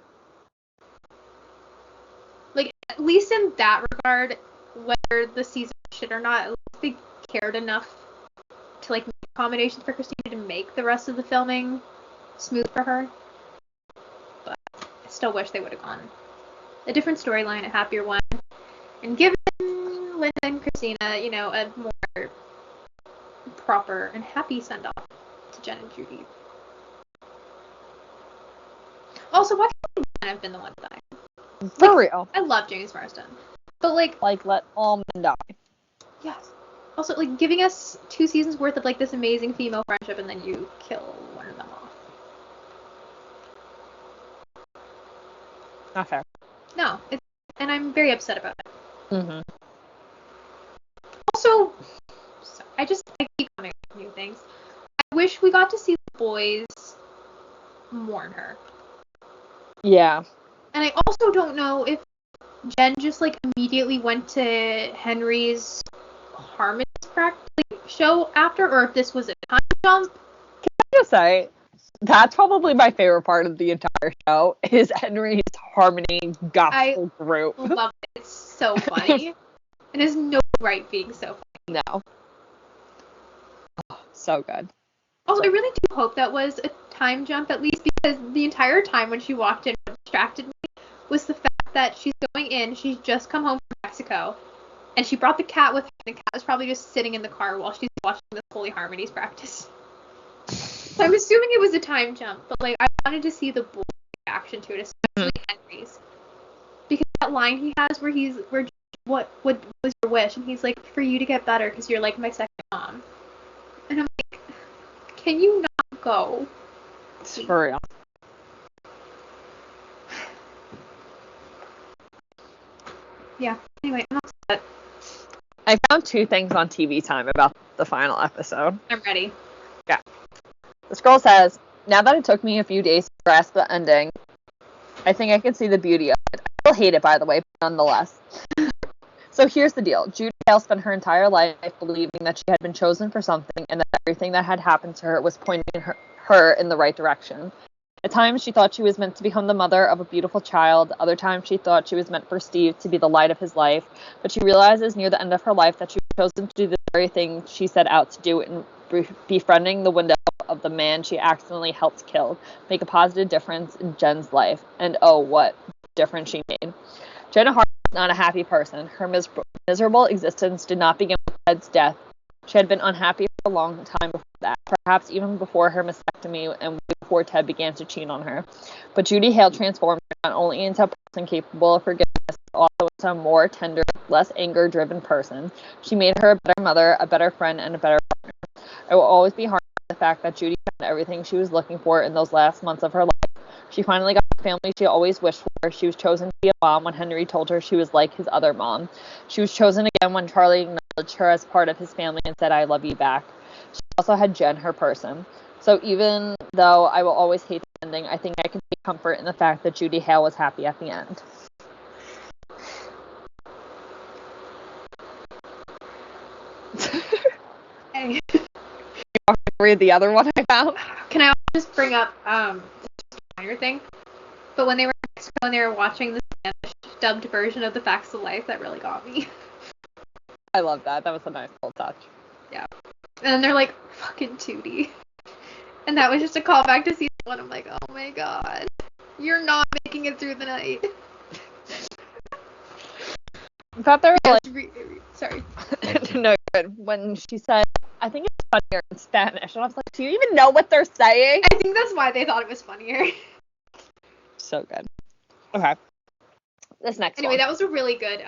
S3: Like, at least in that regard, whether the season shit or not, at least they cared enough to, like, make accommodations for Christina to make the rest of the filming smooth for her. But I still wish they would have gone a different storyline, a happier one, and given Linda and Christina, you know, a more proper and happy send-off to Jen and Judy. Also, why can't men have been the one to die?
S4: For real.
S3: I love James Marsden. But, like,
S4: let all men die.
S3: Yes. Also, like, giving us 2 seasons worth of, like, this amazing female friendship, and then you kill one of them off.
S4: Not fair.
S3: No, and I'm very upset about it.
S4: Mm-hmm.
S3: Also, I keep coming up with new things. I wish we got to see the boys mourn her.
S4: Yeah.
S3: And I also don't know if Jen just, like, immediately went to Henry's Harmony's practice show after, or if this was a time jump.
S4: Can I just say, that's probably my favorite part of the entire show, is Henry's Harmony gospel group.
S3: I love it. It's so funny. It has no right being so funny.
S4: No. Oh, so good.
S3: Also, I really do hope that was a time jump, at least, because the entire time when she walked in, what distracted me was the fact that she's going in, she's just come home from Mexico, and she brought the cat with her, and the cat was probably just sitting in the car while she's watching this Holy Harmonies practice. So I'm assuming it was a time jump, but, like, I wanted to see the boy reaction to it, especially Henry's. Because that line he has where what was your wish? And he's like, for you to get better, because you're, like, my second mom. And I'm like, can you not go?
S4: It's for real.
S3: Yeah. Anyway, I'm upset.
S4: I found 2 things on TV Time about the final episode.
S3: I'm ready.
S4: Yeah. This girl says, now that it took me a few days to grasp the ending, I think I can see the beauty of it. I still hate it, by the way, but nonetheless. So here's the deal. Judy Hale spent her entire life believing that she had been chosen for something, and that everything that had happened to her was pointing her in the right direction. At times, she thought she was meant to become the mother of a beautiful child. Other times, she thought she was meant for Steve to be the light of his life. But she realizes near the end of her life that she was chosen to do the very thing she set out to do in befriending the window of the man she accidentally helped kill, make a positive difference in Jen's life. And oh, what difference she made. Jenna Hart was not a happy person. Her miserable existence did not begin with Ted's death. She had been unhappy for a long time before that, perhaps even before her mastectomy and way before Ted began to cheat on her. But Judy Hale transformed her not only into a person capable of forgiveness, but also into a more tender, less anger-driven person. She made her a better mother, a better friend, and a better partner. I will always be harmed by the fact that Judy found everything she was looking for in those last months of her life. She finally got the family she always wished for. She was chosen to be a mom when Henry told her she was like his other mom. She was chosen again when Charlie acknowledged her as part of his family and said, I love you back. She also had Jen, her person. So even though I will always hate the ending, I think I can take comfort in the fact that Judy Hale was happy at the end.
S3: Hey.
S4: You want me to read the other one I found?
S3: Can I just bring up just a minor thing? But when they were watching the Spanish dubbed version of The Facts of Life, that really got me.
S4: I love that. That was a nice little touch.
S3: Yeah. And then they're like, fucking Tootie. And that was just a callback to season 1. I'm like, oh my god. You're not making it through the night.
S4: I thought they were like...
S3: Sorry.
S4: No, good. When she said, I think it's funnier in Spanish. And I was like, do you even know what they're saying?
S3: I think that's why they thought it was funnier.
S4: So good. Okay. This next
S3: Anyway,
S4: one.
S3: that was a really good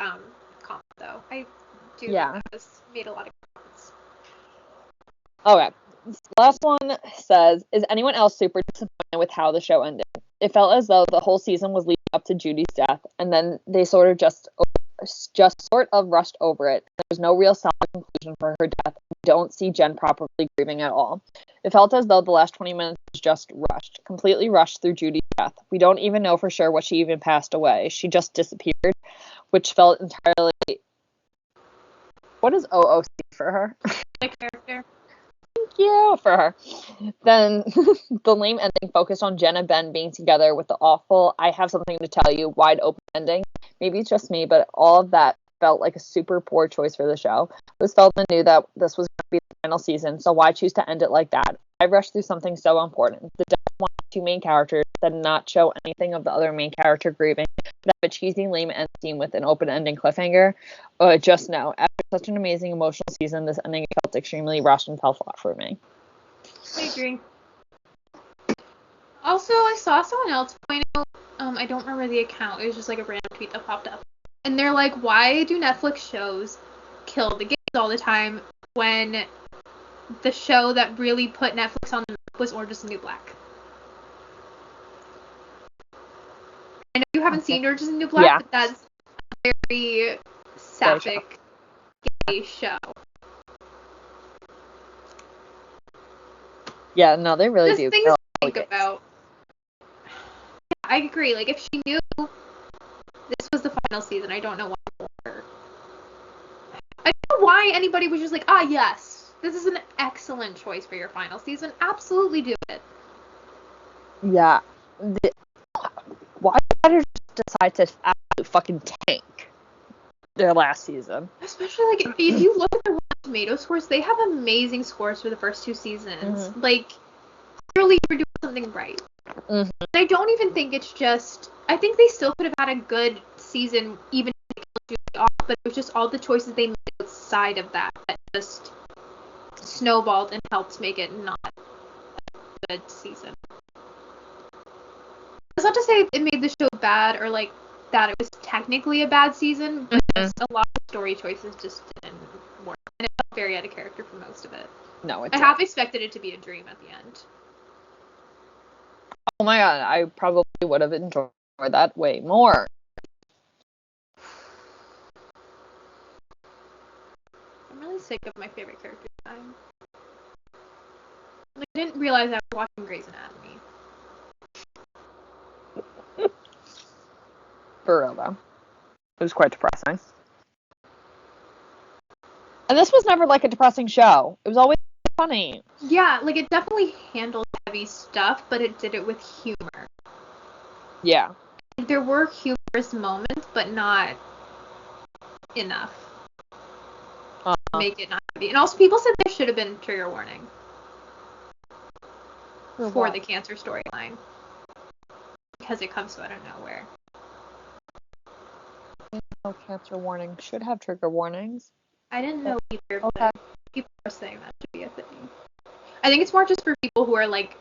S3: comment, though. I do think that was made a lot of comments.
S4: Okay. This last one says, is anyone else super disappointed with how the show ended? It felt as though the whole season was leading up to Judy's death, and then they sort of just sort of rushed over it. There was no real solid conclusion for her death. We don't see Jen properly grieving at all. It felt as though the last 20 minutes was just rushed, completely rushed through Judy's death. We don't even know for sure what she even passed away. She just disappeared, which felt entirely... What is OOC for her?
S3: My character.
S4: Thank you for her. Then the lame ending focused on Jen and Ben being together with the awful I have something to tell you wide open ending. Maybe it's just me, but all of that felt like a super poor choice for the show. Liz Feldman knew that this was going to be the final season, so why choose to end it like that? I rushed through something so important. The death of one of the two main characters did not show anything of the other main character grieving. But have a cheesy, lame end scene with an open-ending cliffhanger. Just no. After such an amazing emotional season, this ending felt extremely rushed and fell flat for me.
S3: I agree. Also, I saw someone else point out, I don't remember the account, it was just like a random tweet that popped up. And they're like, why do Netflix shows kill the gays all the time when the show that really put Netflix on the map was Orange is the New Black? I know you haven't seen Orange is the New Black, but that's a very sapphic gay show.
S4: Yeah, no, they really do.
S3: There's things to think about. Yeah, I agree. Like, if she knew this was the final season, I don't know why more. I don't know why anybody was just like, yes, this is an excellent choice for your final season. Absolutely do it.
S4: Yeah. Why did they just decide to absolutely fucking tank their last season? Especially,
S3: like, if you look at the Rotten Tomato scores, they have amazing scores for the first 2 seasons.
S4: Mm-hmm.
S3: Like, clearly you're doing something right.
S4: Mm-hmm.
S3: I don't even think it's just... I think they still could have had a good season, even if they killed Julie off, but it was just all the choices they made outside of that just snowballed and helped make it not a good season. It's not to say it made the show bad or, like, that it was technically a bad season, but just a lot of story choices just didn't work. And it felt very out of character for most of it.
S4: No,
S3: I half expected it to be a dream at the end.
S4: Oh my god, I probably would have enjoyed that way more.
S3: I'm really sick of my favorite character time. Like, I didn't realize I was watching Grey's Anatomy.
S4: For real, though. It was quite depressing. And this was never, like, a depressing show. It was always funny.
S3: Yeah, like, it definitely handled heavy stuff, but it did it with humor.
S4: Yeah.
S3: There were humorous moments, but not enough to make it not heavy. And also, people said there should have been trigger warning for the cancer storyline. Because it comes out of nowhere.
S4: No cancer warning. Should have trigger warnings.
S3: I didn't know either, but people are saying that should be a thing. I think it's more just for people who are, like,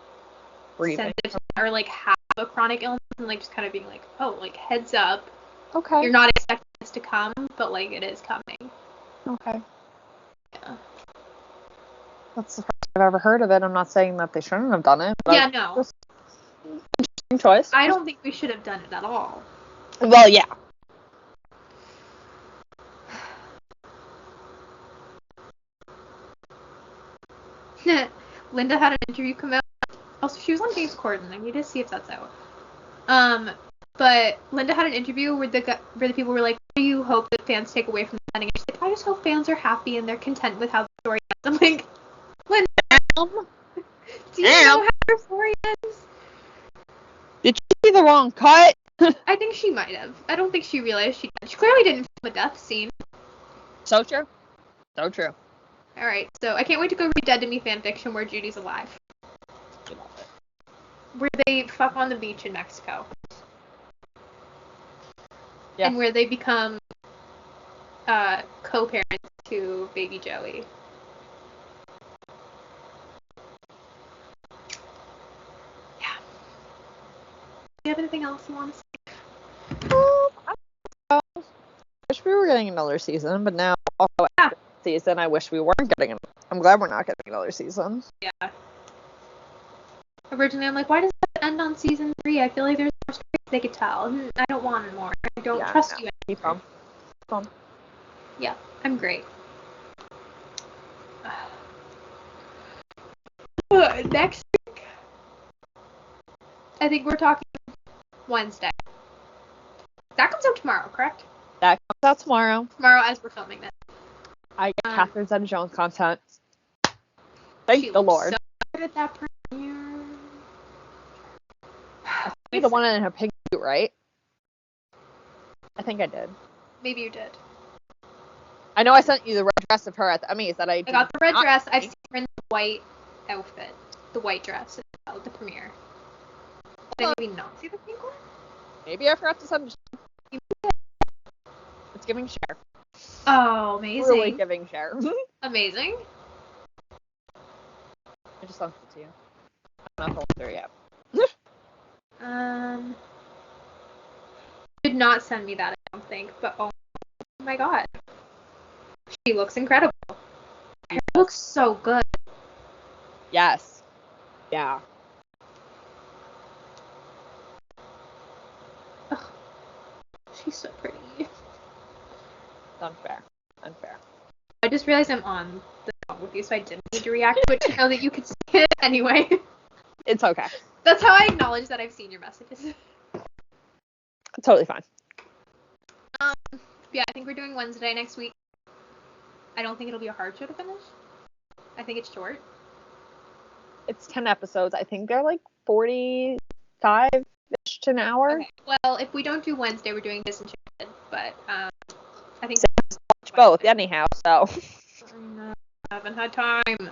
S3: sensitive or, like, have a chronic illness and, like, just kind of being like, oh, like, heads up.
S4: Okay.
S3: You're not expecting this to come, but, like, it is coming.
S4: Okay.
S3: Yeah.
S4: That's the first I've ever heard of it. I'm not saying that they shouldn't have done it. But
S3: Yeah, no.
S4: just interesting choice.
S3: I don't think we should have done it at all.
S4: Well, yeah.
S3: Linda had an interview come out. Also, she was on James Corden. I need to see if that's out. But Linda had an interview where the people were like, "What do you hope that fans take away from the ending?" And she's like, "I just hope fans are happy and they're content with how the story ends." I'm like, Linda, do you know how her story ends?
S4: Did you see the wrong cut?
S3: I think she might have. I don't think she realized she clearly didn't film a death scene.
S4: So true. So true.
S3: Alright, so I can't wait to go read Dead to Me fanfiction where Judy's alive. Where they fuck on the beach in Mexico.
S4: Yeah.
S3: And where they become co-parents to baby Joey. Yeah. Do you have anything else you want to say?
S4: I wish we were getting another season, but now also after the season, I wish we weren't getting I'm glad we're not getting another season.
S3: Yeah. Originally, I'm like, why does it end on season 3? I feel like there's more stories they could tell. I don't want more. I don't trust you anymore.
S4: Keep on.
S3: Yeah, I'm great. Next week, I think we're talking Wednesday. That comes out tomorrow, correct?
S4: That comes out tomorrow.
S3: Tomorrow as we're filming this.
S4: I get Catherine Zeta-Jones content. Thank the Lord.
S3: So good at that premiere.
S4: You're the one in her pink suit, right? I think I did.
S3: Maybe you did.
S4: I know I sent you the red dress of her at the Emmys that I
S3: got the red dress. I've seen her in the white outfit. The white dress at the premiere. Did I maybe not see the pink one?
S4: Maybe I forgot to send it. It's giving share.
S3: Oh, amazing.
S4: Really giving share.
S3: Amazing.
S4: I just sent it to you. I'm not told her yet.
S3: Did not send me that, I don't think, but oh my god. She looks incredible. Her looks so good.
S4: Yes. Yeah.
S3: Ugh. She's so pretty.
S4: It's unfair.
S3: I just realized I'm on the phone with you, so I didn't need to react to it to know that you could see it anyway.
S4: It's okay.
S3: That's how I acknowledge that I've seen your messages.
S4: Totally fine.
S3: Yeah, I think we're doing Wednesday next week. I don't think it'll be a hard show to finish. I think it's short.
S4: It's 10 episodes. I think they're like 45-ish to an hour.
S3: Okay. Well, if we don't do Wednesday, we're doing Disenchanted. But I think
S4: Watch both anyhow, so.
S3: No, I haven't had time.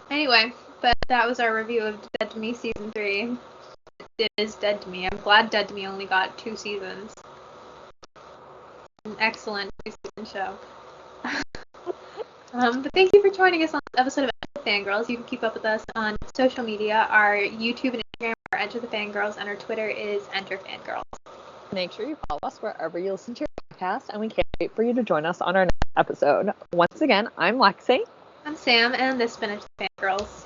S3: Anyway, but that was our review of Dead to Me Season 3. It is Dead to Me. I'm glad Dead to Me only got 2 seasons. An excellent 2-season show. But thank you for joining us on this episode of Enter the Fangirls. You can keep up with us on social media. Our YouTube and Instagram are Enter the Fangirls, and our Twitter is Enter Fangirls.
S4: Make sure you follow us wherever you listen to your podcast, and we can't wait for you to join us on our next episode. Once again, I'm Lexie.
S3: I'm Sam, and this has been Enter the Fangirls.